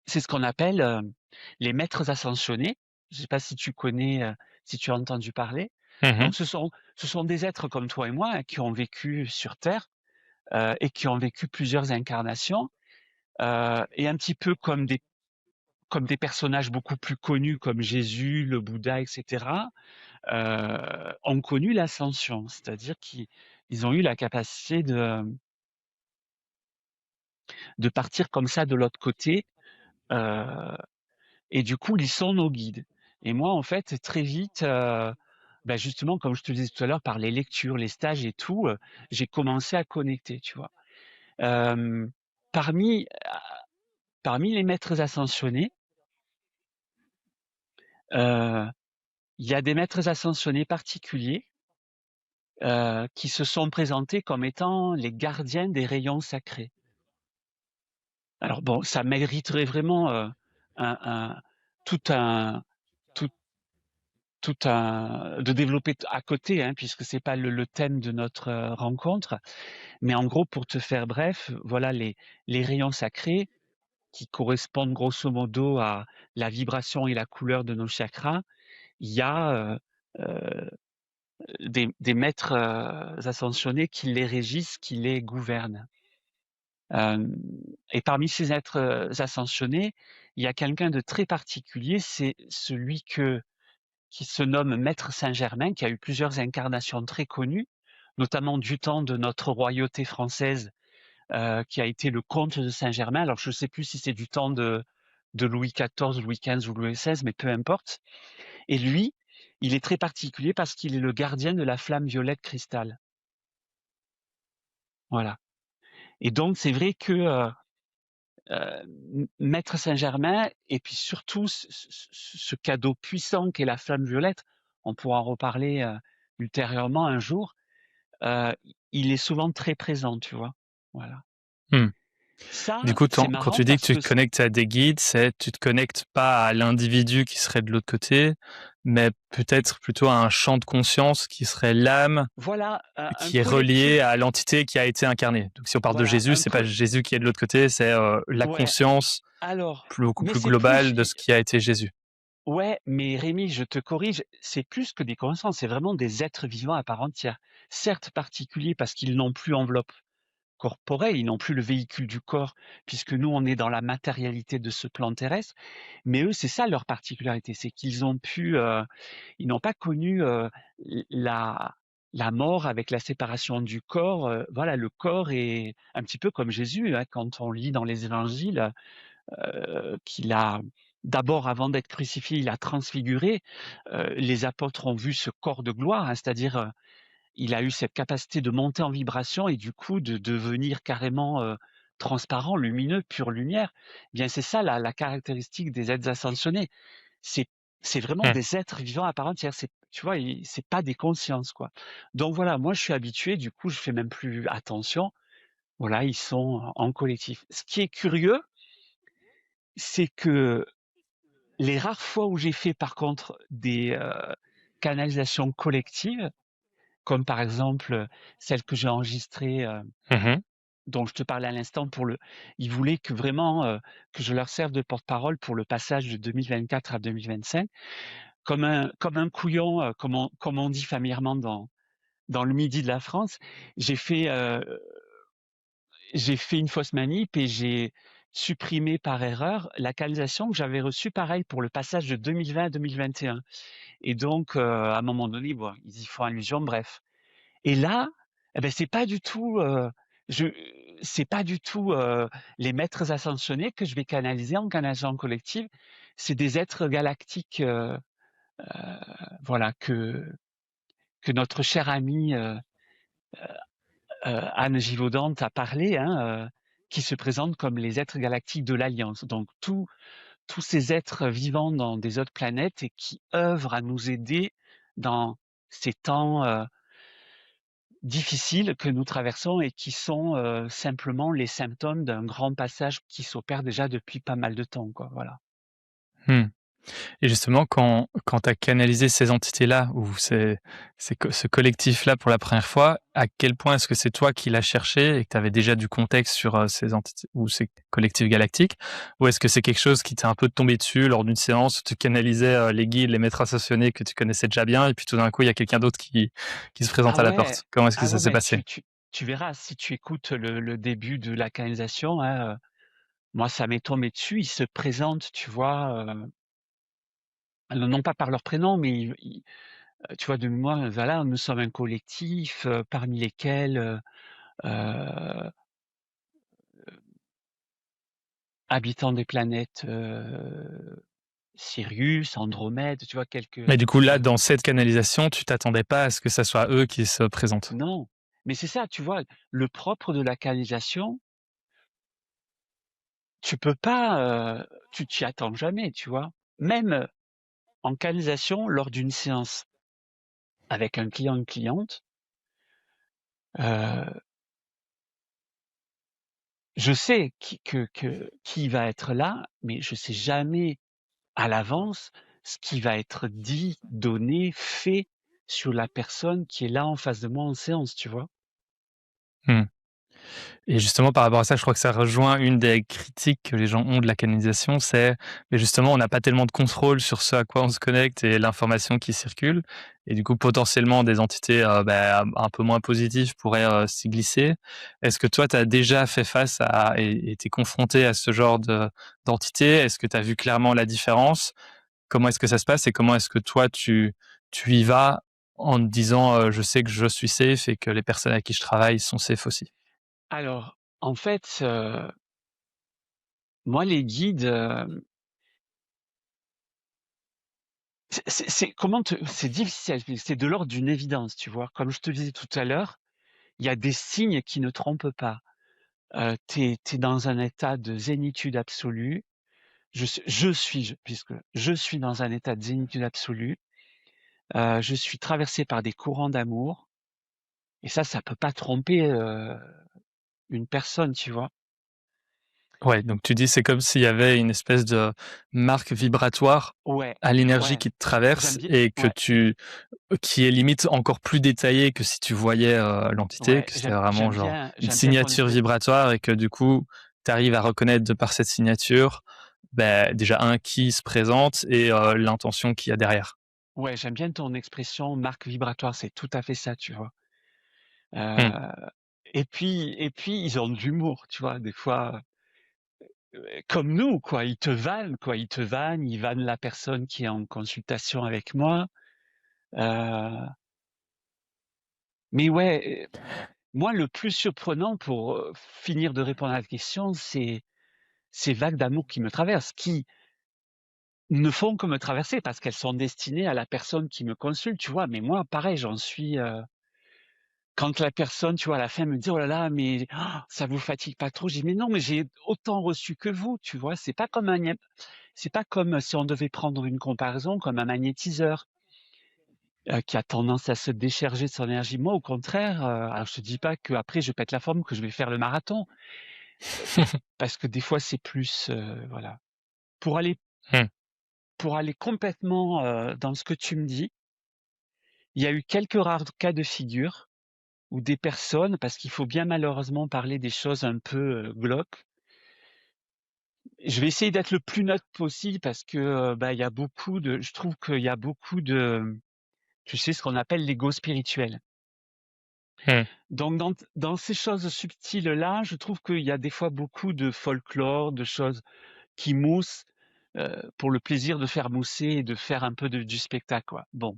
c'est ce qu'on appelle, les maîtres ascensionnés. Je ne sais pas si tu connais, si tu as entendu parler? Mmh. Donc ce sont des êtres comme toi et moi, hein, qui ont vécu sur terre, et qui ont vécu plusieurs incarnations, et un petit peu comme des personnages beaucoup plus connus comme Jésus, le Bouddha et cetera, ont connu l'ascension. C'est-à-dire qu'ils ont eu la capacité de partir comme ça de l'autre côté, heu et du coup, ils sont nos guides et moi, en fait, très vite, bah, justement, comme je te disais tout à l'heure, par les lectures, les stages et tout, j'ai commencé à connecter, tu vois? Hem, parmi parmi les maîtres ascensionnés, heu, il y a des maîtres ascensionnés particuliers, qui se sont présentés comme étant les gardiens des rayons sacrés. Alors bon, ça mériterait vraiment, un tout un tout de développer à côté, hein, puisque c'est pas le thème de notre, rencontre. Mais en gros, pour te faire bref, voilà les rayons sacrés qui correspondent grosso modo à la vibration et la couleur de nos chakras. Il y a, des maîtres, ascensionnés qui les régissent, qui les gouvernent. Hem et parmi ces êtres, ascensionnés, il y a quelqu'un de très particulier, c'est celui qui se nomme Maître Saint-Germain, qui a eu plusieurs incarnations très connues, notamment du temps de notre royauté française, qui a été le comte de Saint-Germain. Alors je ne sais plus si c'est du temps de Louis XIV, Louis XV ou Louis XVI, mais peu importe. Et lui, il est très particulier parce qu'il est le gardien de la flamme violette cristal. Voilà. Et donc c'est vrai que Maître Saint-Germain, et puis surtout ce cadeau puissant qu'est la flamme violette, on pourra en reparler ultérieurement un jour, euh, il est souvent très présent, tu vois. Voilà. Mmh. Du Ça, coup, c'est quand marrant tu dis que parce tu que, te connectes à des guides, c'est tu te connectes pas à l'individu qui serait de l'autre côté, mais peut-être plutôt à un champ de conscience qui serait l'âme voilà, un qui est reliée collectif, à l'entité qui a été incarnée. Donc si on parle de voilà, Jésus, c'est pas Jésus qui est de l'autre côté, c'est, la ouais, conscience alors, beaucoup mais plus c'est plus, globale de ce qui a été Jésus. ouais, mais Rémi, je te corrige, c'est plus que des consciences, c'est vraiment des êtres vivants à part entière. Certes particuliers parce qu'ils n'ont plus enveloppe corporelle, ils n'ont plus le véhicule du corps, puisque nous, on est dans la matérialité de ce plan terrestre. Mais eux, c'est ça leur particularité, c'est qu'ils ont pu, ils n'ont pas connu la, la mort avec la séparation du corps. Voilà, le corps est un petit peu comme Jésus, hein, quand on lit dans les évangiles qu'il a d'abord, avant d'être crucifié, il a transfiguré. Les apôtres ont vu ce corps de gloire, hein, c'est-à-dire il a eu cette capacité de monter en vibration et du coup de devenir carrément transparent, lumineux, pure lumière. Eh bien, c'est ça la caractéristique des êtres ascensionnés. C'est c'est vraiment Mmh. des êtres vivants à part entière. C'est, tu vois, c'est pas des consciences, quoi. Donc voilà, moi je suis habitué, du coup je fais même plus attention. Voilà, ils sont en collectif. Ce qui est curieux, c'est que les rares fois où j'ai fait par contre des canalisations collectives, comme par exemple celle que j'ai enregistrée, Mmh. dont je te parlais à l'instant, ils voulaient que vraiment que je leur serve de porte-parole pour le passage de 2024 à 2025, comme un couillon, comme on dit familièrement dans le midi de la France, j'ai fait euh, j'ai fait une fausse manip et j'ai supprimé par erreur la canalisation que j'avais reçue pareil pour le passage de 2020 à 2021. Et donc, à un moment donné, bon, ils y font allusion, bref. Et là, eh ben, je, c'est pas du tout les maîtres ascensionnés que je vais canaliser en canalisation collective. C'est des êtres galactiques, voilà, que notre chère amie Anne Givaudan a parlé, hein, qui se présentent comme les êtres galactiques de l'Alliance. Donc, tous ces êtres vivants dans des autres planètes et qui œuvrent à nous aider dans ces temps difficiles que nous traversons et qui sont simplement les symptômes d'un grand passage qui s'opère déjà depuis pas mal de temps, quoi. Voilà. Mmh. Et justement, quand tu as canalisé ces entités-là ou ce collectif-là pour la première fois, à quel point est-ce que c'est toi qui l'as cherché et que tu avais déjà du contexte sur, ces entités ou ces collectifs galactiques? Ou est-ce que c'est quelque chose qui t'est un peu tombé dessus lors d'une séance où tu canalisais, les guides, les maîtres ascensionnés que tu connaissais déjà bien et puis tout d'un coup, il y a quelqu'un d'autre qui se présente Ah à la ouais, porte? Comment est-ce que ah ça ouais, s'est ouais, passé? tu verras si tu écoutes le début de la canalisation, hein, moi ça m'est tombé dessus, ils se présentent, tu vois, non pas par leur prénom, mais tu vois, de mémoire, voilà, nous sommes un collectif parmi lesquels euh, habitants des planètes Sirius, Andromède, tu vois, Mais du coup, là, quelques... dans cette canalisation, tu t'attendais pas à ce que ça soit eux qui se présentent? Non, mais c'est ça, tu vois, le propre de la canalisation, tu peux pas, tu t'y attends jamais, tu vois. Même en canalisation, lors d'une séance avec un client, une cliente, Heu, je sais qui va être là, mais je sais jamais à l'avance ce qui va être dit, donné, fait sur la personne qui est là en face de moi en séance, tu vois? Mmh. Et justement, par rapport à ça, je crois que ça rejoint une des critiques que les gens ont de la canalisation, c'est, mais justement, on n'a pas tellement de contrôle sur ce à quoi on se connecte et l'information qui circule. Et du coup, potentiellement, des entités un peu moins positives pourraient s'y glisser. Est-ce que toi, tu as déjà fait face à et été confronté à ce genre d'entité? Est-ce que tu as vu clairement la différence? Comment est-ce que ça se passe et comment est-ce que toi, tu y vas en te disant je sais que je suis safe et que les personnes avec qui je travaille sont safe aussi? Alors, en fait, moi les guides, c'est difficile à expliquer, c'est de l'ordre d'une évidence, tu vois? Comme je te disais tout à l'heure, il y a des signes qui ne trompent pas. Tu es dans un état de zénitude absolue. Puisque je suis dans un état de zénitude absolue, je suis traversé par des courants d'amour et ça peut pas tromper, une personne, tu vois? Ouais, donc tu dis c'est comme s'il y avait une espèce de marque vibratoire Ouais, à l'énergie ouais, qui te traverse j'aime bien et que ouais, tu qui est limite encore plus détaillée que si tu voyais, l'entité, ouais, que c'était vraiment genre une j'aime bien ton signature esprit. vibratoire et que du coup, tu arrives à reconnaître de par cette signature, déjà qui se présente et l'intention qu'il y a derrière. Ouais, j'aime bien ton expression marque vibratoire, c'est tout à fait ça, tu vois? Mmh. Et puis ils ont de l'humour, tu vois? Des fois, comme nous, quoi, ils te vannent, quoi, ils te vannent, ils vannent la personne qui est en consultation avec moi, heu, mais ouais, moi, le plus surprenant pour, finir de répondre à la question, c'est ces vagues d'amour qui me traversent, qui ne font que me traverser parce qu'elles sont destinées à la personne qui me consulte, tu vois? Mais moi, pareil, j'en suis, quand la personne, tu vois, à la fin me dit: «Oh là là, mais ça vous fatigue pas trop?» Je dis: «Mais non, mais j'ai autant reçu que vous», tu vois? C'est pas comme si on devait prendre une comparaison, comme un magnétiseur, qui a tendance à se décharger de son énergie. Moi, au contraire, alors je te dis pas qu'après je pète la forme, que je vais faire le marathon, parce que des fois c'est plus, voilà. Pour aller Mmh. pour aller complètement, dans ce que tu me dis, il y a eu quelques rares cas de figure où des personnes, parce qu'il faut bien malheureusement parler des choses un peu, glauques. Je vais essayer d'être le plus neutre possible parce que, il y a beaucoup de je trouve qu'il y a beaucoup de, tu sais, ce qu'on appelle l'ego spirituel. Mmh. Donc dans ces choses subtiles-là, je trouve qu'il y a des fois beaucoup de folklore, de choses qui moussent, pour le plaisir de faire mousser et de faire un peu de du spectacle, quoi. Bon,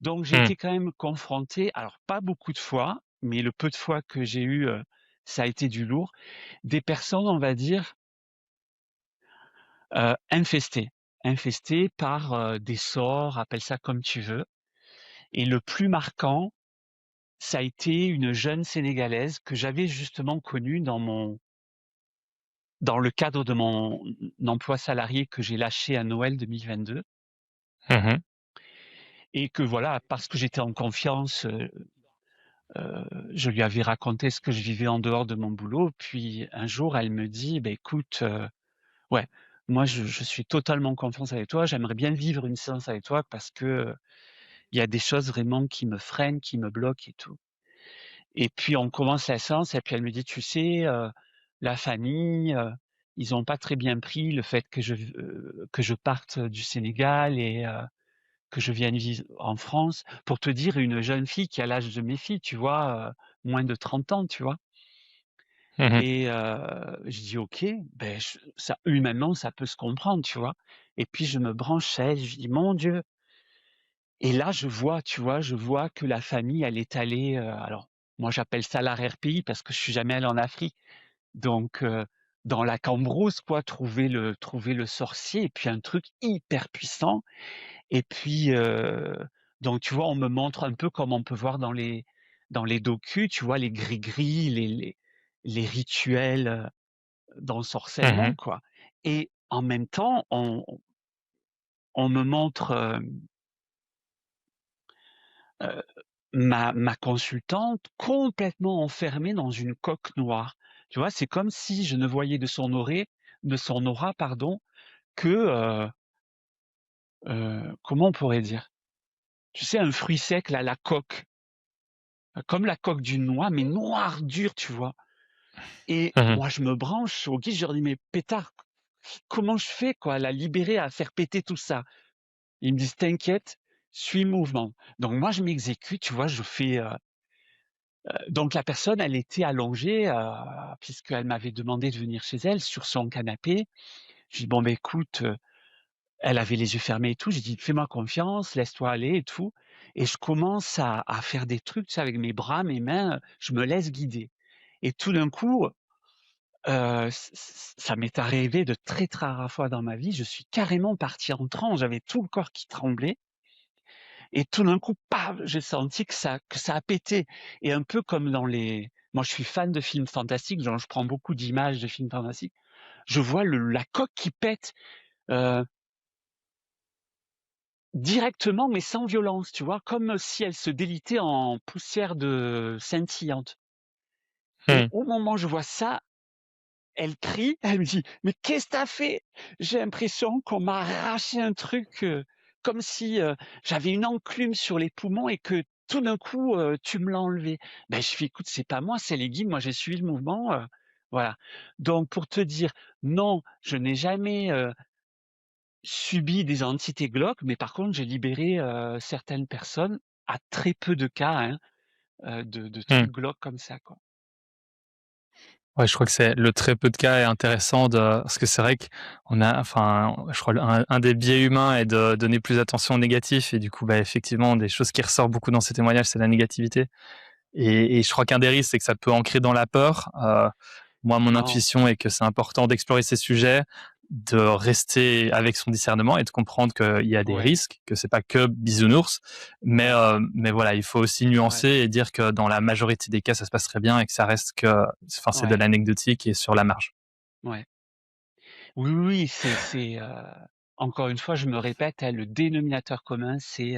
donc j'ai Mmh. été quand même confronté, alors pas beaucoup de fois, mais le peu de fois que j'ai eu, ça a été du lourd. Des personnes, on va dire, infestées. Infestées par, des sorts, appelle ça comme tu veux, et le plus marquant, ça a été une jeune sénégalaise que j'avais justement connue dans le cadre de mon emploi salarié que j'ai lâché à Noël 2022, Mmh. et que voilà, parce que j'étais en confiance, je lui avais raconté ce que je vivais en dehors de mon boulot. Puis un jour, elle me dit: «Beh, écoute, ouais, moi je suis totalement en confiance avec toi, j'aimerais bien vivre une séance avec toi parce que, il y a des choses vraiment qui me freinent, qui me bloquent et tout». Et puis on commence la séance et puis elle me dit: «Tu sais, la famille, ils ont pas très bien pris le fait que je parte du Sénégal et que je vienne vivre en France». Pour te dire, une jeune fille qui a l'âge de mes filles, tu vois? Moins de 30 ans, tu vois? Mmh. Et je dis: «OK, ben je ça humainement, ça peut se comprendre», tu vois? Et puis je me branche à elle, je dis: «Mon Dieu!» Et là, je vois, tu vois? Je vois que la famille, elle est allée, alors moi j'appelle ça l'arrière-pays parce que je suis jamais allé en Afrique. Donc dans la cambrousse quoi, trouver le sorcier et puis un truc hyper puissant et puis, donc tu vois, on me montre un peu comme on peut voir dans les docus, tu vois? Les gris-gris, les rituels, d'ensorcellement Mmh. quoi, et en même temps, on me montre, ma consultante complètement enfermée dans une coque noire. Tu vois? C'est comme si je ne voyais de son aura, pardon, que, comment on pourrait dire? Tu sais, un fruit sec là, la coque, comme la coque d'une noix, mais noire, dure, tu vois? Et Mmh. moi je me branche au guide, je leur dis: «Mais pétard, comment je fais quoi, à la libérer, à faire péter tout ça?» Ils me disent: «T'inquiète, suis le mouvement». Donc moi je m'exécute, tu vois? Je fais, donc la personne, elle était allongée, puisqu'elle m'avait demandé de venir chez elle, sur son canapé. Je dis: «Bon, beh, écoute», elle avait les yeux fermés et tout. J'ai dit: «Fais-moi confiance, laisse-toi aller et tout», et je commence à faire des trucs, tu sais, avec mes bras, mes mains, je me laisse guider, et tout d'un coup, ça m'est arrivé de très, très rares fois dans ma vie, je suis carrément parti en transe, j'avais tout le corps qui tremblait, et tout d'un coup, paf! J'ai senti que ça a pété, et un peu comme dans les moi je suis fan de films fantastiques, genre je prends beaucoup d'images de films fantastiques. Je vois le la coque qui pète, heu, directement mais sans violence, tu vois? Comme si elle se délitait en poussière de scintillante, et Mmh. au moment où je vois ça, elle crie, elle me dit: «Mais qu'est-ce que tu as fait?» J'ai l'impression qu'on m'a arraché un truc, comme si, j'avais une enclume sur les poumons et que tout d'un coup, tu me l'as enlevé. Ben, je fais: «Écoute, c'est pas moi, c'est les guides, moi j'ai suivi le mouvement», voilà. Donc pour te dire, non, je n'ai jamais, subi des entités glauques, mais par contre j'ai libéré, certaines personnes, à très peu de cas, hein, de Mmh. trucs glauques comme ça, quoi. Ouais, je crois que c'est le très peu de cas est intéressant de parce que c'est vrai qu'on a enfin, je crois un des biais humains est de donner plus attention au négatif et du coup, bah, effectivement, des choses qui ressortent beaucoup dans ces témoignages, c'est la négativité et je crois qu'un des risques, c'est que ça peut ancrer dans la peur. Moi, mon Non, intuition est que c'est important d'explorer ces sujets, de rester avec son discernement et de comprendre qu'il y a des ouais, risques, que c'est pas que bisounours, ouais, mais voilà, il faut aussi ouais, nuancer et dire que dans la majorité des cas, ça se passe très bien et que ça reste que, enfin, c'est de ouais, l'anecdotique et sur la marge. ouais. Oui, oui, oui, encore une fois, je me répète, hein, le dénominateur commun, c'est,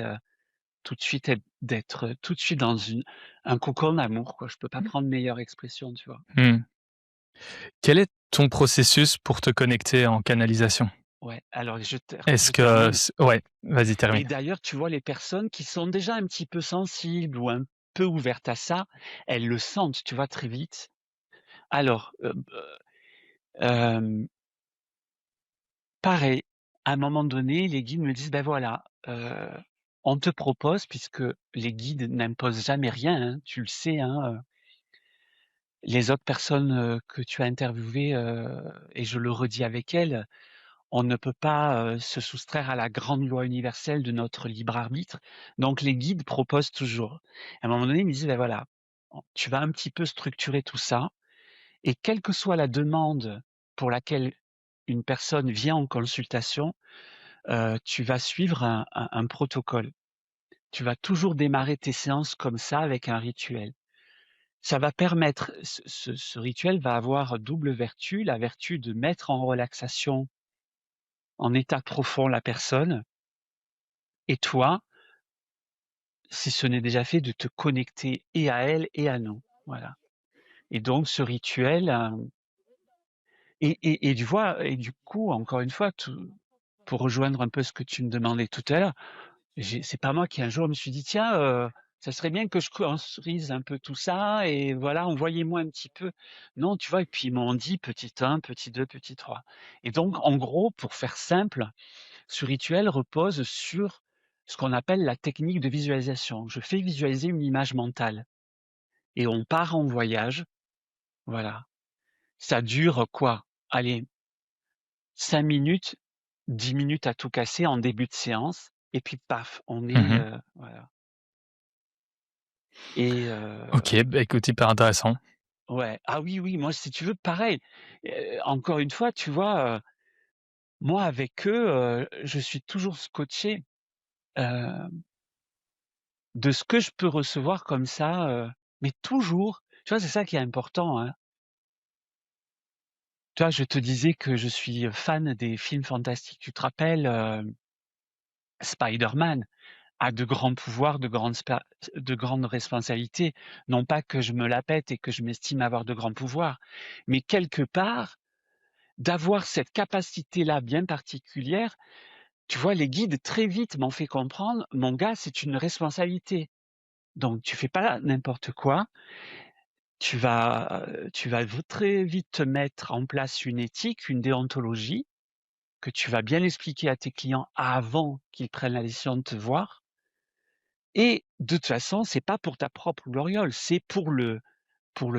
tout de suite d'être tout de suite dans un cocon d'amour, quoi. Je peux pas prendre meilleure expression, tu vois? Mmh. Quel est ton processus pour te connecter en canalisation? Ouais, alors Est-ce je que termine, c ouais, vas-y et termine. d'ailleurs, tu vois, les personnes qui sont déjà un petit peu sensibles ou un peu ouvertes à ça, elles le sentent, tu vois, très vite. Alors, pareil, à un moment donné, les guides me disent: «Ben voilà, on te propose», puisque les guides n'imposent jamais rien, hein, tu le sais, hein, les autres personnes, que tu as interviewées, et je le redis avec elles, on ne peut pas, se soustraire à la grande loi universelle de notre libre arbitre. Donc les guides proposent toujours. À un moment donné, ils me disent: «Ben voilà, tu vas un petit peu structurer tout ça, et quelle que soit la demande pour laquelle une personne vient en consultation, tu vas suivre un protocole. Tu vas toujours démarrer tes séances comme ça, avec un rituel. Ça va permettre ce rituel va avoir double vertu, la vertu de mettre en relaxation, en état profond, la personne, et toi, si ce n'est déjà fait, de te connecter et à elle et à nous. Voilà, et donc ce rituel, et tu vois, et du coup, encore une fois, tout pour rejoindre un peu ce que tu me demandais tout à l'heure, c'est pas moi qui un jour me suis dit: «Tiens, ça serait bien que je construise un peu tout ça, et voilà, envoyez-moi un petit peu». Non, tu vois? Et puis ils m'ont dit: «Petit un, petit 2, petit 3». Et donc en gros, pour faire simple, ce rituel repose sur ce qu'on appelle la technique de visualisation. Je fais visualiser une image mentale et on part en voyage, voilà. Ça dure quoi? Allez, 5 minutes, 10 minutes à tout casser en début de séance, et puis paf, on est, Mmh. voilà. Et OK, bah, écoute, hyper intéressant. ouais, ah oui, oui, moi, si tu veux, pareil, encore une fois, tu vois, moi, avec eux, je suis toujours scotché, heu, de ce que je peux recevoir comme ça, mais toujours, tu vois, c'est ça qui est important, hein. Tu vois, je te disais que je suis fan des films fantastiques. Tu te rappelles, Spider-Man? a de grands pouvoirs, de grandes responsabilités. Non pas que je me la pète et que je m'estime avoir de grands pouvoirs, mais quelque part, d'avoir cette capacité-là bien particulière, tu vois, les guides très vite m'ont fait comprendre, mon gars, c'est une responsabilité. Donc tu fais pas n'importe quoi, tu vas très vite te mettre en place une éthique, une déontologie que tu vas bien expliquer à tes clients avant qu'ils prennent la décision de te voir. Et de toute façon, c'est pas pour ta propre gloriole, c'est pour le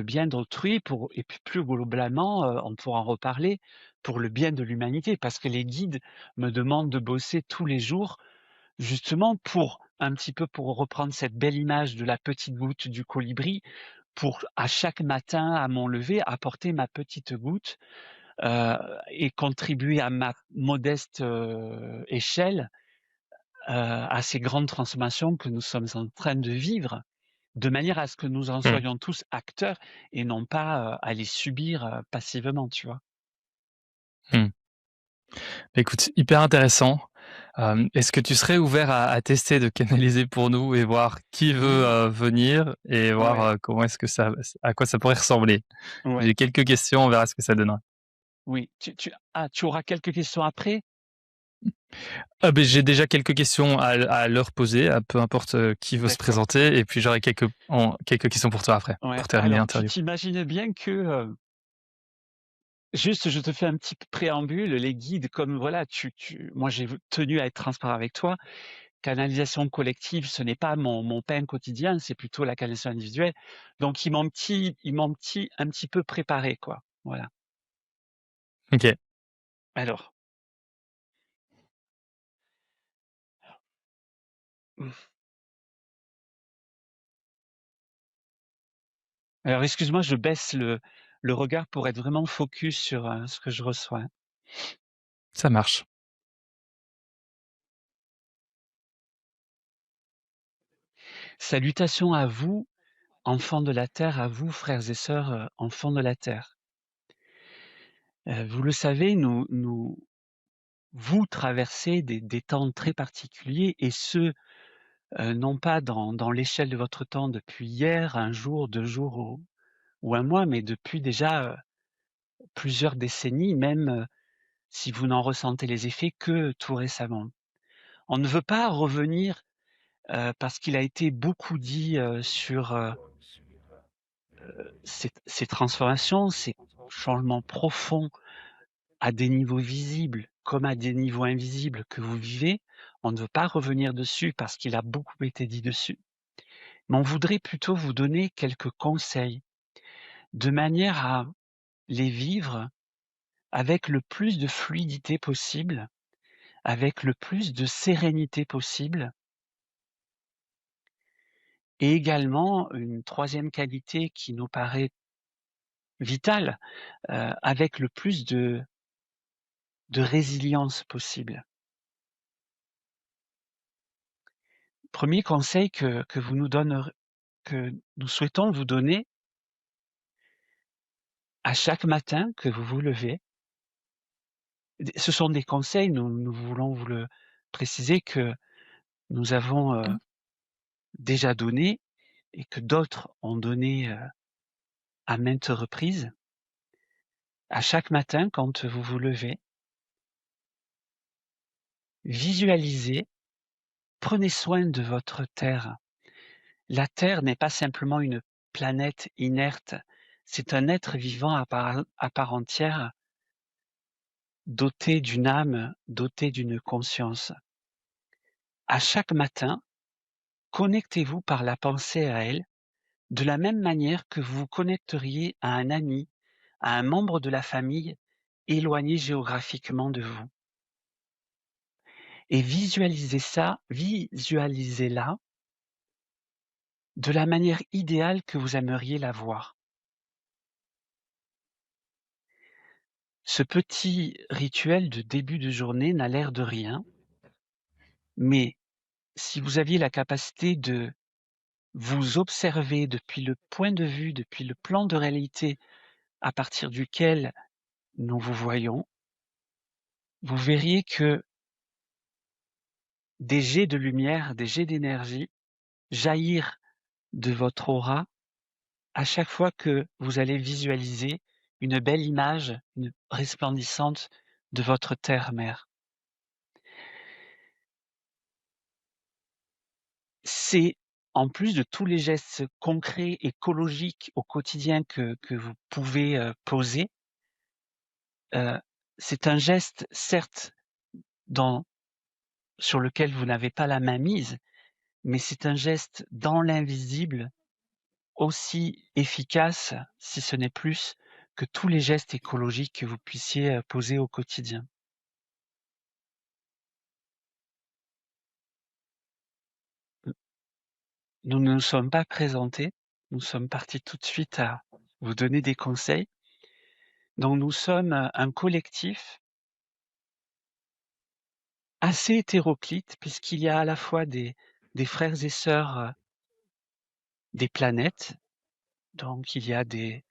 bien d'autrui, et puis plus globalement, on pourra en reparler, pour le bien de l'humanité. Parce que les guides me demandent de bosser tous les jours, justement pour un petit peu pour reprendre cette belle image de la petite goutte du colibri, pour à chaque matin, à mon lever, apporter ma petite goutte, et contribuer à ma modeste, échelle, à ces grandes transformations que nous sommes en train de vivre, de manière à ce que nous en Mmh. soyons tous acteurs et non pas, à les subir, passivement, tu vois? Mmh. Écoute, hyper intéressant. Est-ce que tu serais ouvert à tester de canaliser pour nous et voir qui veut, Oui, venir et voir, ouais, comment est-ce que ça à quoi ça pourrait ressembler? ouais, J'ai quelques questions, on verra ce que ça donnera. oui. Tu auras quelques questions après? Ah beh, j'ai déjà quelques questions à leur poser, à peu importe, qui veut se D'accord. présenter et puis j'aurai quelques questions pour toi après, Ouais, pour terminer alors tu l'interview. t'imagines bien que, juste je te fais un petit préambule, les guides comme voilà, moi j'ai tenu à être transparent avec toi. Canalisation collective, ce n'est pas mon pain quotidien, c'est plutôt la canalisation individuelle. Donc ils m'ont un petit peu préparé, quoi. Voilà. OK, Alors, mmh, alors excuse-moi, je baisse le regard pour être vraiment focus sur, ce que je reçois. ça marche. Salutations à vous, enfants de la terre, à vous, frères et sœurs, enfants de la terre. Vous le savez, vous traversez des temps très particuliers et ce, non pas dans l'échelle de votre temps depuis hier, un jour, 2 jours ou un mois, mais depuis déjà, plusieurs décennies, même, si vous n'en ressentez les effets que tout récemment. On ne veut pas revenir, parce qu'il a été beaucoup dit, sur, ces transformations, ces changements profonds à des niveaux visibles comme à des niveaux invisibles que vous vivez. On ne veut pas revenir dessus parce qu'il a beaucoup été dit dessus. Mais on voudrait plutôt vous donner quelques conseils de manière à les vivre avec le plus de fluidité possible, avec le plus de sérénité possible, et également une troisième qualité qui nous paraît vitale, avec le plus de résilience possible. Premier conseil que vous nous donner que nous souhaitons vous donner à chaque matin que vous vous levez. Ce sont des conseils, nous voulons vous le préciser, que nous avons, déjà donnés et que d'autres ont donné, à maintes reprises. À chaque matin quand vous vous levez, visualisez, prenez soin de votre terre. La terre n'est pas simplement une planète inerte, c'est un être vivant à part entière, doté d'une âme, doté d'une conscience. À chaque matin, connectez-vous par la pensée à elle, de la même manière que vous vous connecteriez à un ami, à un membre de la famille éloigné géographiquement de vous. Et visualisez-la de la manière idéale que vous aimeriez la voir. Ce petit rituel de début de journée n'a l'air de rien, mais si vous aviez la capacité de vous observer depuis le point de vue, depuis le plan de réalité à partir duquel nous vous voyons, vous verriez que des jets de lumière, des jets d'énergie jaillir de votre aura à chaque fois que vous allez visualiser une belle image, une resplendissante de votre terre-mère. C'est, en plus de tous les gestes concrets, écologiques au quotidien que vous pouvez poser, c'est un geste, certes, sur lequel vous n'avez pas la main mise, mais c'est un geste dans l'invisible aussi efficace, si ce n'est plus, que tous les gestes écologiques que vous puissiez poser au quotidien. Nous ne nous sommes pas présentés, nous sommes partis tout de suite à vous donner des conseils. Donc nous sommes un collectif assez hétéroclite puisqu'il y a à la fois des frères et sœurs des planètes. Donc il y a des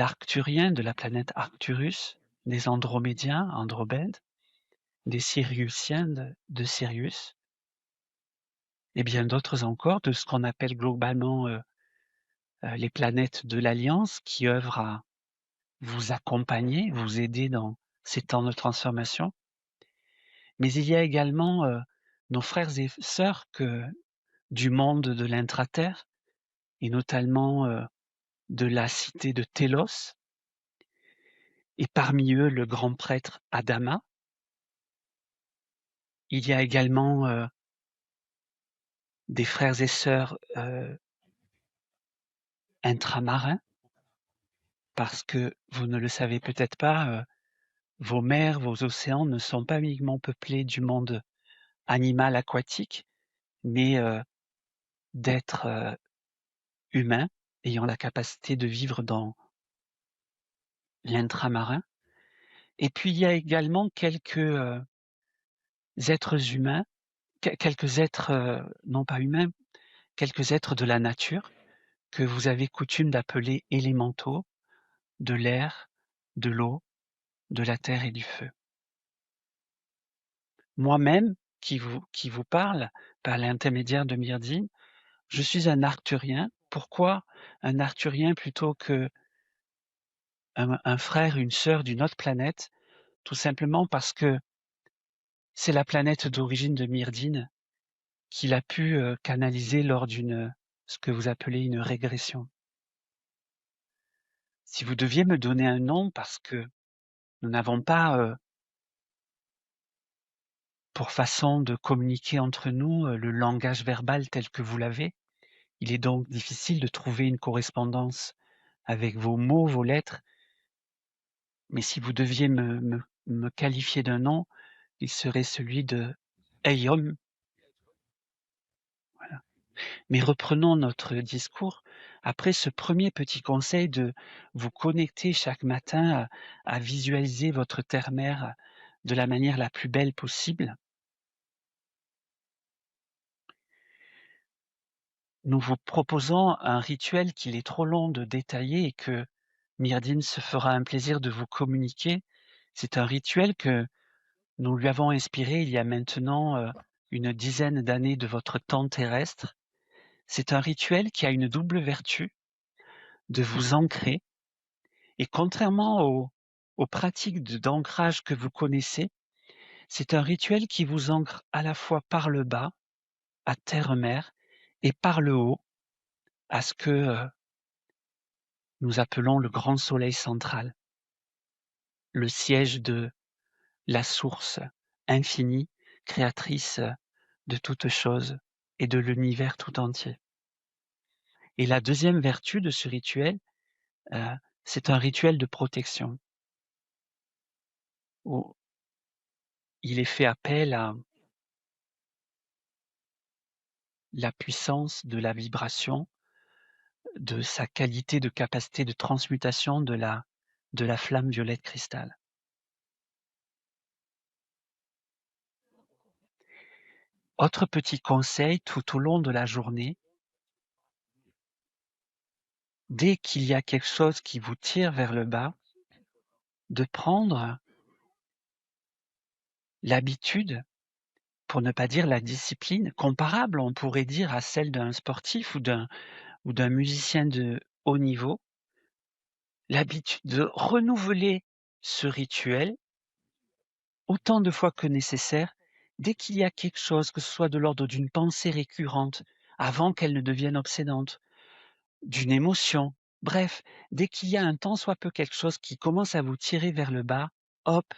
Arcturiens de la planète Arcturus, des Andromédiens, Andromède, des Siriusiens de Sirius, et bien d'autres encore, de ce qu'on appelle globalement les planètes de l'Alliance qui œuvrent à vous accompagner, vous aider dans ces temps de transformation. Mais il y a également nos frères et sœurs du monde de l'intraterre, et notamment de la cité de Télos, et parmi eux le grand prêtre Adama. Il y a également des frères et sœurs intramarins, parce que vous ne le savez peut-être pas, vos mers, vos océans ne sont pas uniquement peuplés du monde animal aquatique, mais d'êtres humains ayant la capacité de vivre dans l'intramarin. Et puis il y a également quelques êtres humains, quelques êtres non pas humains, quelques êtres de la nature que vous avez coutume d'appeler élémentaux, de l'air, de l'eau, de la terre et du feu. Moi-même, qui vous parle par l'intermédiaire de Myrdine, je suis un arcturien. Pourquoi un arcturien plutôt que un frère, une sœur d'une autre planète? Tout simplement parce que c'est la planète d'origine de Myrdine qu'il a pu canaliser lors ce que vous appelez une régression. Si vous deviez me donner un nom, parce que nous n'avons pas pour façon de communiquer entre nous le langage verbal tel que vous l'avez, il est donc difficile de trouver une correspondance avec vos mots, vos lettres, mais si vous deviez me qualifier d'un nom, il serait celui de Eyom. Voilà. Mais reprenons notre discours. Après ce premier petit conseil de vous connecter chaque matin à visualiser votre terre-mère de la manière la plus belle possible, nous vous proposons un rituel qu'il est trop long de détailler et que Myrdine se fera un plaisir de vous communiquer. C'est un rituel que nous lui avons inspiré il y a maintenant une dizaine d'années de votre temps terrestre. C'est un rituel qui a une double vertu de vous ancrer. Et contrairement aux pratiques d'ancrage que vous connaissez, c'est un rituel qui vous ancre à la fois par le bas, à terre-mère, et par le haut, à ce que nous appelons le grand soleil central, le siège de la source infinie, créatrice de toutes choses et de l'univers tout entier. Et la deuxième vertu de ce rituel, c'est un rituel de protection, où il est fait appel à la puissance de la vibration, de sa qualité de capacité de transmutation de la flamme violette cristal. Autre petit conseil tout au long de la journée, dès qu'il y a quelque chose qui vous tire vers le bas, de prendre l'habitude, pour ne pas dire la discipline, comparable, on pourrait dire, à celle d'un sportif ou d'un musicien de haut niveau, l'habitude de renouveler ce rituel autant de fois que nécessaire, dès qu'il y a quelque chose, que ce soit de l'ordre d'une pensée récurrente, avant qu'elle ne devienne obsédante, d'une émotion, bref, dès qu'il y a un tant soit peu quelque chose qui commence à vous tirer vers le bas, hop,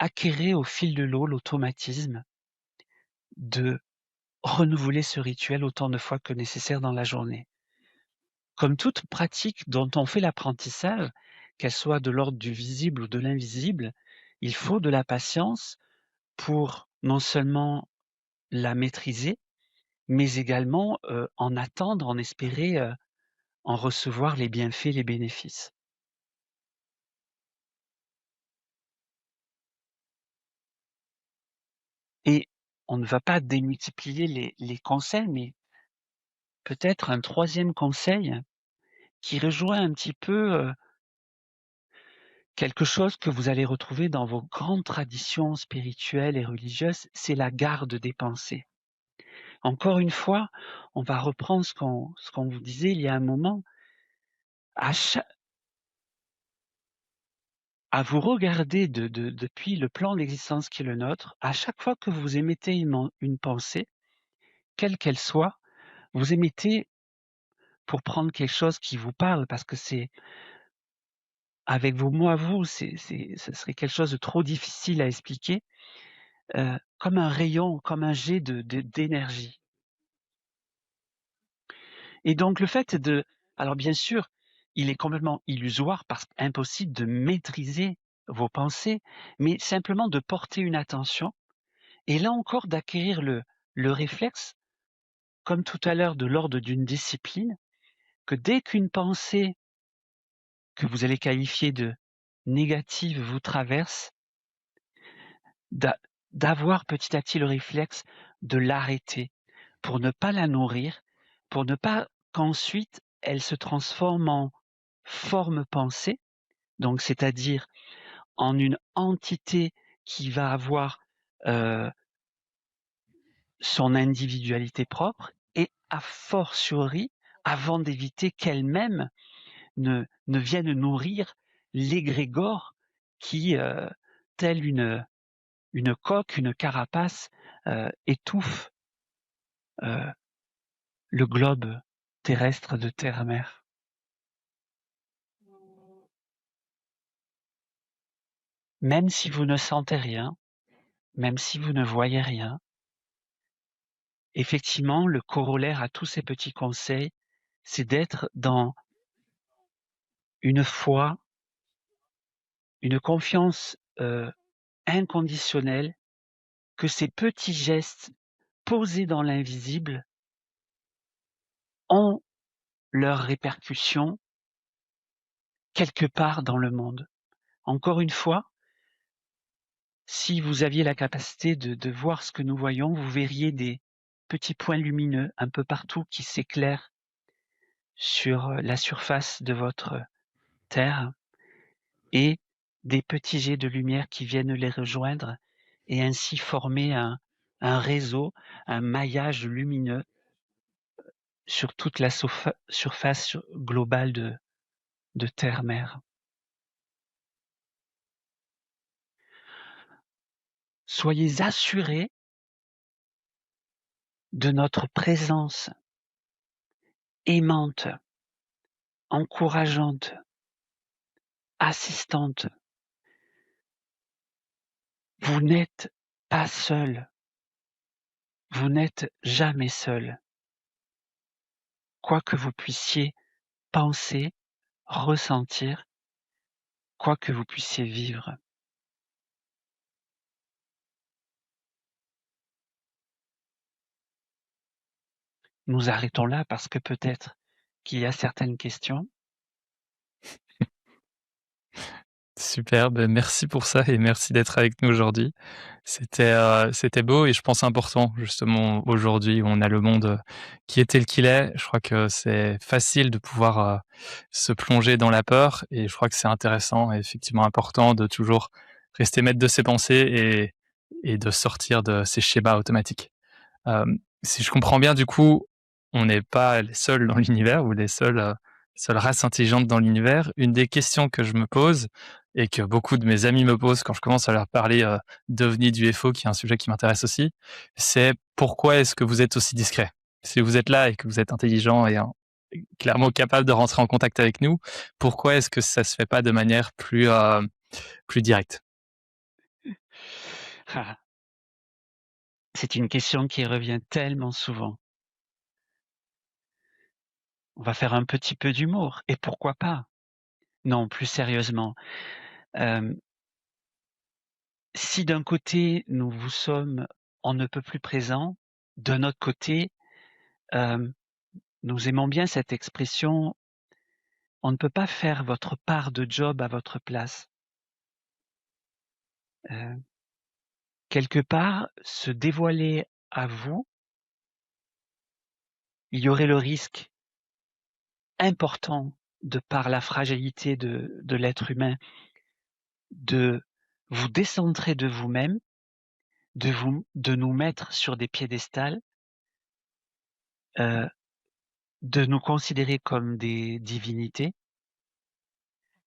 acquérez au fil de l'eau l'automatisme de renouveler ce rituel autant de fois que nécessaire dans la journée. Comme toute pratique dont on fait l'apprentissage, qu'elle soit de l'ordre du visible ou de l'invisible, il faut de la patience pour non seulement la maîtriser, mais également, en attendre, en espérer, en recevoir les bienfaits, les bénéfices. Et on ne va pas démultiplier les conseils, mais peut-être un troisième conseil qui rejoint un petit peu, quelque chose que vous allez retrouver dans vos grandes traditions spirituelles et religieuses, c'est la garde des pensées. Encore une fois, on va reprendre ce qu'on vous disait il y a un moment. À cha À vous regarder depuis le plan d'existence qui est le nôtre, à chaque fois que vous émettez une pensée, quelle qu'elle soit, vous émettez pour prendre quelque chose qui vous parle, parce que c'est avec vos mots à vous, ce serait quelque chose de trop difficile à expliquer, comme un rayon, comme un jet d'énergie. Et donc le fait de alors bien sûr, il est complètement illusoire parce qu'impossible de maîtriser vos pensées, mais simplement de porter une attention et là encore d'acquérir le réflexe, comme tout à l'heure de l'ordre d'une discipline, que dès qu'une pensée que vous allez qualifier de négative vous traverse, d'a d'avoir petit à petit le réflexe de l'arrêter pour ne pas la nourrir, pour ne pas qu'ensuite elle se transforme en forme pensée, donc c'est-à-dire en une entité qui va avoir, heu, son individualité propre et a fortiori, avant d'éviter qu'elle-même ne vienne nourrir l'égrégore qui, telle une coque, une carapace, étouffe, heu, le globe terrestre de terre-mer. Même si vous ne sentez rien, même si vous ne voyez rien, effectivement, le corollaire à tous ces petits conseils, c'est d'être dans une foi, une confiance, inconditionnelle que ces petits gestes posés dans l'invisible ont leurs répercussions quelque part dans le monde. Encore une fois, si vous aviez la capacité de voir ce que nous voyons, vous verriez des petits points lumineux un peu partout qui s'éclairent sur la surface de votre terre et des petits jets de lumière qui viennent les rejoindre et ainsi former un réseau, un maillage lumineux sur toute la surface globale de terre-mer. Soyez assurés de notre présence aimante, encourageante, assistante. Vous n'êtes pas seul. Vous n'êtes jamais seul. Quoi que vous puissiez penser, ressentir, quoi que vous puissiez vivre. Nous arrêtons là parce que peut-être qu'il y a certaines questions. Super, beh, merci pour ça et merci d'être avec nous aujourd'hui. C'était beau et je pense important justement aujourd'hui où on a le monde, qui est tel qu'il est. Je crois que c'est facile de pouvoir, se plonger dans la peur et je crois que c'est intéressant et effectivement important de toujours rester maître de ses pensées et et de sortir de ces schémas automatiques. Si je comprends bien, du coup, on n'est pas les seuls dans l'univers ou les seules races intelligentes dans l'univers. Une des questions que je me pose et que beaucoup de mes amis me posent quand je commence à leur parler, d'OVNI, d'UFO, qui est un sujet qui m'intéresse aussi, c'est: «Pourquoi est-ce que vous êtes aussi discret? Si vous êtes là et que vous êtes intelligent et clairement capable de rentrer en contact avec nous, pourquoi est-ce que ça se fait pas de manière plus directe?» Ah, c'est une question qui revient tellement souvent. On va faire un petit peu d'humour et pourquoi pas? Non, plus sérieusement, hem, si d'un côté nous vous sommes on ne peut plus présents, d'un autre côté, hem, nous aimons bien cette expression: «On ne peut pas faire votre part de job à votre place». Heu, Quelque part, se dévoiler à vous, il y aurait le risque important, de par la fragilité de l'être humain, de vous décentrer de vous-même, de nous mettre sur des piédestals, heu, de nous considérer comme des divinités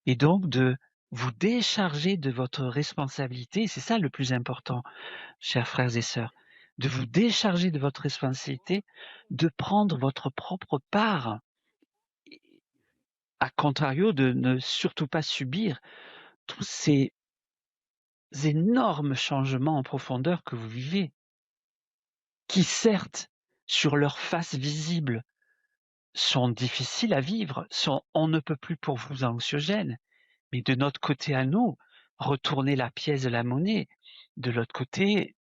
et donc de vous décharger de votre responsabilité. C'est ça le plus important, chers frères et sœurs, de vous décharger de votre responsabilité, de prendre votre propre part, à contrario de ne surtout pas subir tous ces énormes changements en profondeur que vous vivez, qui certes, sur leur face visible, sont difficiles à vivre, sont on ne peut plus pour vous anxiogènes, mais de notre côté à nous, retourner la pièce de la monnaie, de l'autre côté,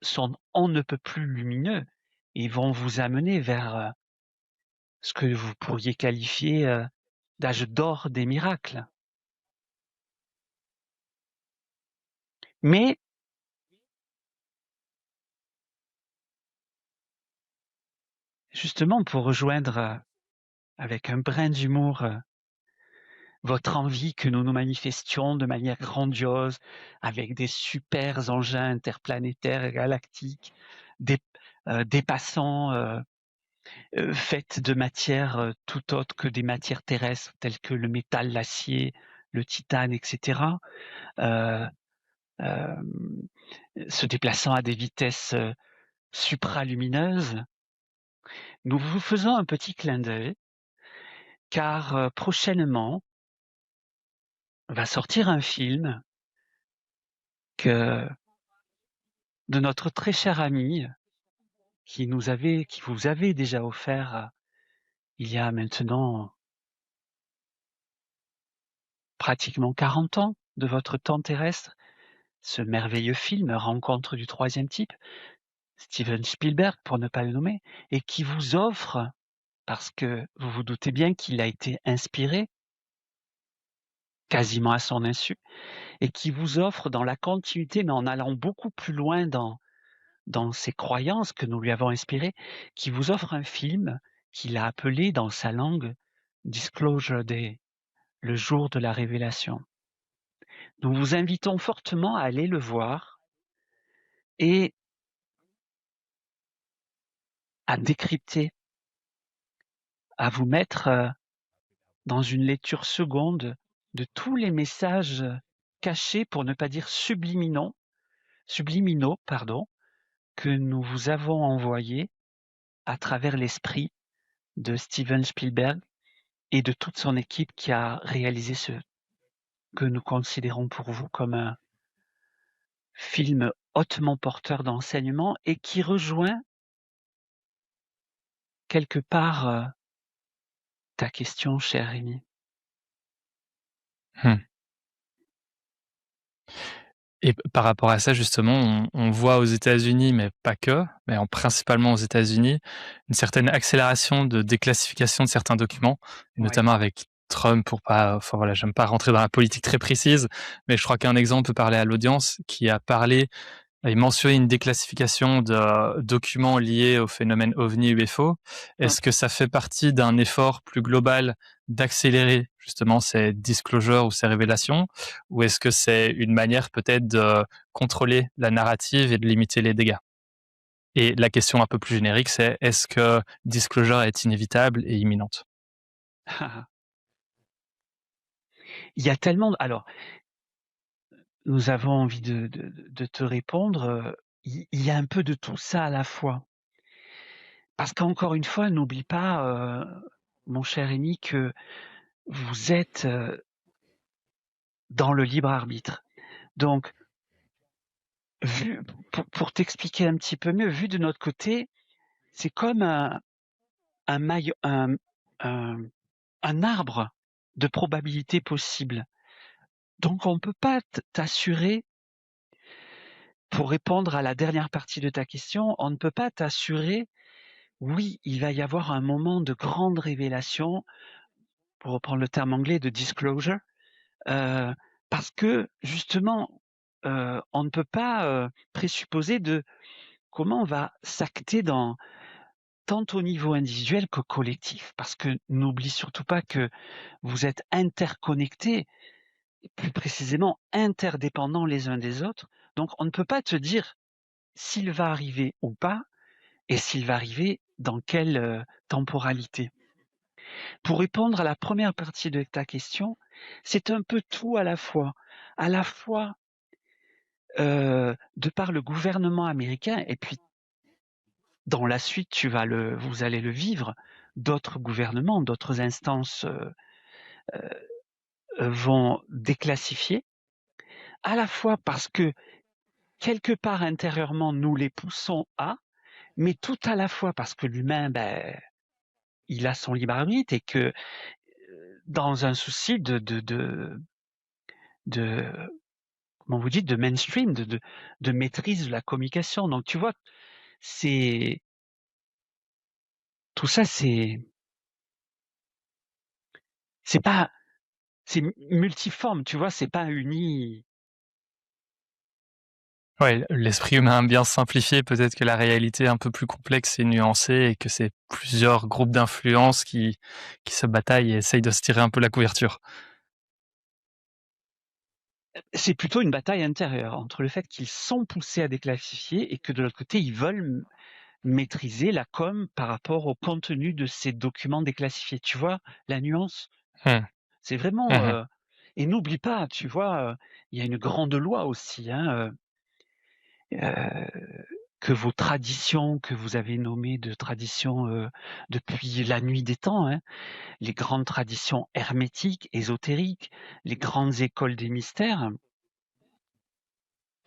sont on ne peut plus lumineux et vont vous amener vers, ce que vous pourriez qualifier, d'âge d'or des miracles. Mais justement pour rejoindre, avec un brin d'humour, votre envie que nous nous manifestions de manière grandiose, avec des super engins interplanétaires et galactiques, dé dépassant, faits de matières, tout autres que des matières terrestres telles que le métal, l'acier, le titane et cetera, heu, hem, se déplaçant à des vitesses, supralumineuses. Nous vous faisons un petit clin d'œil car, prochainement va sortir un film que de notre très cher ami qui vous avait déjà offert, il y a maintenant pratiquement 40 ans de votre temps terrestre, ce merveilleux film Rencontre du troisième type, Steven Spielberg pour ne pas le nommer, et qui vous offre, parce que vous vous doutez bien qu'il a été inspiré, quasiment à son insu, et qui vous offre dans la continuité, mais en allant beaucoup plus loin dans ses croyances que nous lui avons inspirées, qui vous offre un film qu'il a appelé dans sa langue Disclosure Day, le jour de la révélation. Nous vous invitons fortement à aller le voir et à décrypter, à vous mettre, dans une lecture seconde de tous les messages, cachés, pour ne pas dire subliminaux, pardon, que nous vous avons envoyés à travers l'esprit de Steven Spielberg et de toute son équipe qui a réalisé ce que nous considérons pour vous comme un film hautement porteur d'enseignements et qui rejoint quelque part, ta question, cher Rémi. Mmh. Et par rapport à ça, justement, on voit aux États-Unis, mais pas que, mais principalement aux États-Unis, une certaine accélération de déclassification de certains documents, et Ouais. notamment avec Trump, pour pas, enfin voilà, j'aime pas rentrer dans la politique très précise, mais je crois qu'un exemple peut parler à l'audience, qui a parlé et mentionner une déclassification de documents liés au phénomène OVNI-UFO. Mmh. Est-ce que ça fait partie d'un effort plus global d'accélérer justement ces disclosures ou ces révélations? Ou est-ce que c'est une manière peut-être de contrôler la narrative et de limiter les dégâts? Et la question un peu plus générique, c'est est-ce que disclosure est inévitable et imminente? Il y a tellement alors, nous avons envie de te répondre, il y a un peu de tout ça à la fois. Parce qu'encore une fois, n'oublie pas, mon cher Rémi, que vous êtes, dans le libre arbitre. Donc, vu pour t'expliquer un petit peu mieux, vu de notre côté, c'est comme un maille un un arbre de probabilités possibles. Donc on ne peut pas t'assurer, pour répondre à la dernière partie de ta question, on ne peut pas t'assurer, oui, il va y avoir un moment de grande révélation, pour reprendre le terme anglais de disclosure, heu, parce que justement, on ne peut pas, présupposer de comment on va s'acter dans tant au niveau individuel que collectif. Parce que n'oublie surtout pas que vous êtes interconnectés, et plus précisément interdépendants les uns des autres. Donc on ne peut pas te dire s'il va arriver ou pas, et s'il va arriver dans quelle, temporalité. Pour répondre à la première partie de ta question, c'est un peu tout à la fois. À la fois, de par le gouvernement américain, et puis dans la suite vous allez le vivre, d'autres gouvernements, d'autres instances, vont déclassifier. À la fois parce que quelque part intérieurement nous les poussons à, mais tout à la fois parce que l'humain, il a son libre arbitre, et que dans un souci de comment vous dites, de mainstream, de maîtrise de la communication. Donc tu vois, c'est tout ça, c'est pas, c'est multiforme, tu vois, c'est pas uni. Ouais, l'esprit humain bien simplifié, peut-être que la réalité est un peu plus complexe et nuancée et que c'est plusieurs groupes d'influence qui se bataillent et essayent de se tirer un peu la couverture. C'est plutôt une bataille intérieure entre le fait qu'ils sont poussés à déclassifier, et que de l'autre côté, ils veulent maîtriser la com par rapport au contenu de ces documents déclassifiés. Tu vois la nuance? Mmh. C'est vraiment, Mmh. et n'oublie pas, tu vois, il y a une grande loi aussi, hein, que vos traditions, que vous avez nommées de traditions, depuis la nuit des temps, hein, les grandes traditions hermétiques, ésotériques, les grandes écoles des mystères,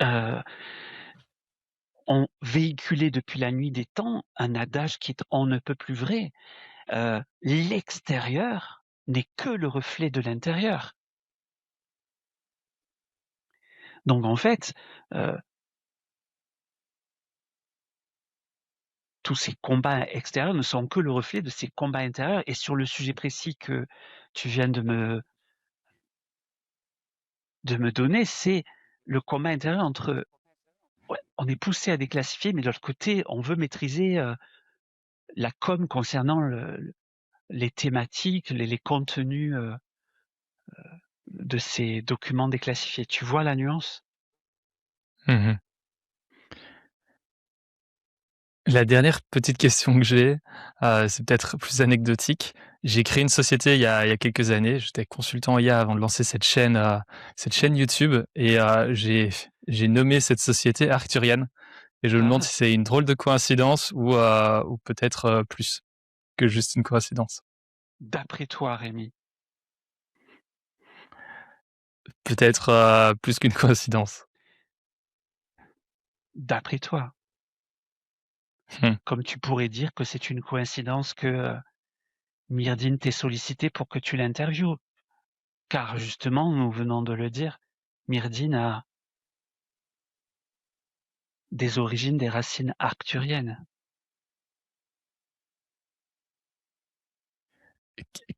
heu, ont véhiculé depuis la nuit des temps un adage qui est on ne peut plus vrai. L'extérieur n'est que le reflet de l'intérieur. Donc en fait, heu, tous ces combats extérieurs ne sont que le reflet de ces combats intérieurs, et sur le sujet précis que tu viens de me donner, c'est le combat intérieur entre, ouais, on est poussé à déclassifier, mais de l'autre côté, on veut maîtriser, la com concernant les thématiques, les contenus, de ces documents déclassifiés. Tu vois la nuance? Mmh. La dernière petite question que j'ai, c'est peut-être plus anecdotique. J'ai créé une société il y a quelques années. J'étais consultant IA avant de lancer cette chaîne YouTube et j'ai nommé cette société Arcturian et je me demande Ah, si c'est une drôle de coïncidence ou peut-être, plus que juste une coïncidence. d'après toi, Rémi, Peut-être, plus qu'une coïncidence. d'après toi, Mmh. comme tu pourrais dire que c'est une coïncidence que, Myrdine t'ait sollicité pour que tu l'interviewes. Car justement, nous venons de le dire, Myrdine a des origines, des racines arcturiennes.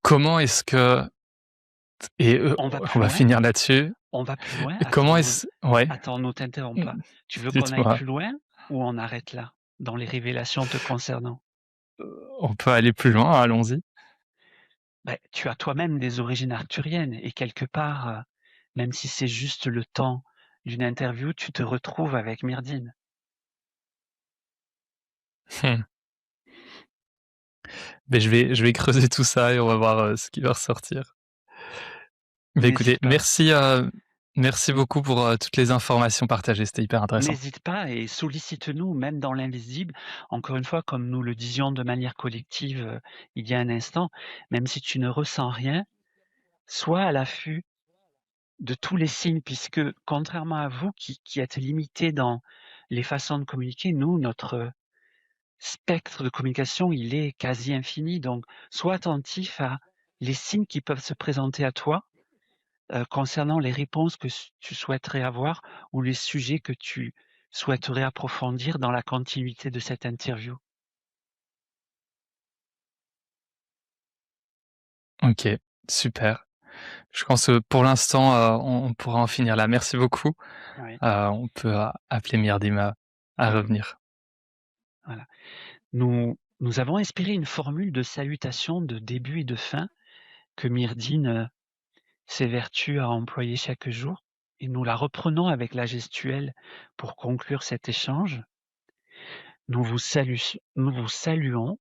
Comment est-ce que et On va on plus va loin? finir là-dessus. On va plus loin? Comment est-ce ouais, Attends, ne t'interromps mmh, pas. Tu veux qu'on aille dites-moi. plus loin ou on arrête là, dans les révélations te concernant? On peut aller plus loin, allons-y. Beh, tu as toi-même des origines arthuriennes et quelque part, même si c'est juste le temps d'une interview, tu te retrouves avec Myrdhinn. Mmh. Beh, je vais creuser tout ça et on va voir, ce qui va ressortir. Beh, écoutez, N'hésite pas. merci beaucoup pour, toutes les informations partagées, c'était hyper intéressant. N'hésite pas et sollicite-nous, même dans l'invisible. Encore une fois, comme nous le disions de manière collective, il y a un instant, même si tu ne ressens rien, sois à l'affût de tous les signes puisque contrairement à vous qui êtes limités dans les façons de communiquer, nous, notre spectre de communication, il est quasi infini. Donc sois attentif à les signes qui peuvent se présenter à toi, concernant les réponses que tu souhaiterais avoir ou les sujets que tu souhaiterais approfondir dans la continuité de cette interview. OK, super. Je pense, pour l'instant, on pourra en finir là. Merci beaucoup. Oui, On peut, appeler Myrdim à oui, revenir. voilà. Nous avons inspiré une formule de salutation de début et de fin que Myrdhinn, s'évertue à employer chaque jour et nous la reprenons avec la gestuelle pour conclure cet échange. Nous vous saluons,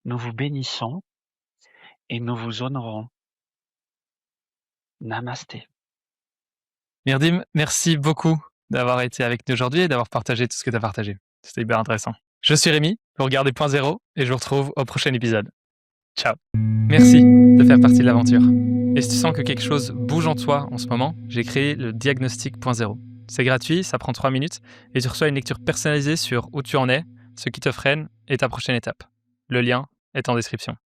nous vous bénissons et nous vous honorons. Namasté. Myrdim, merci beaucoup d'avoir été avec nous aujourd'hui et d'avoir partagé tout ce que tu as partagé. C'était hyper intéressant. Je suis Rémi, vous regardez Point Zéro et je vous retrouve au prochain épisode. Ciao. Merci de faire partie de l'aventure. Et si tu sens que quelque chose bouge en toi en ce moment, j'ai créé le Diagnostic Point Zéro. C'est gratuit, ça prend 3 minutes et tu reçois une lecture personnalisée sur où tu en es, ce qui te freine et ta prochaine étape. Le lien est en description.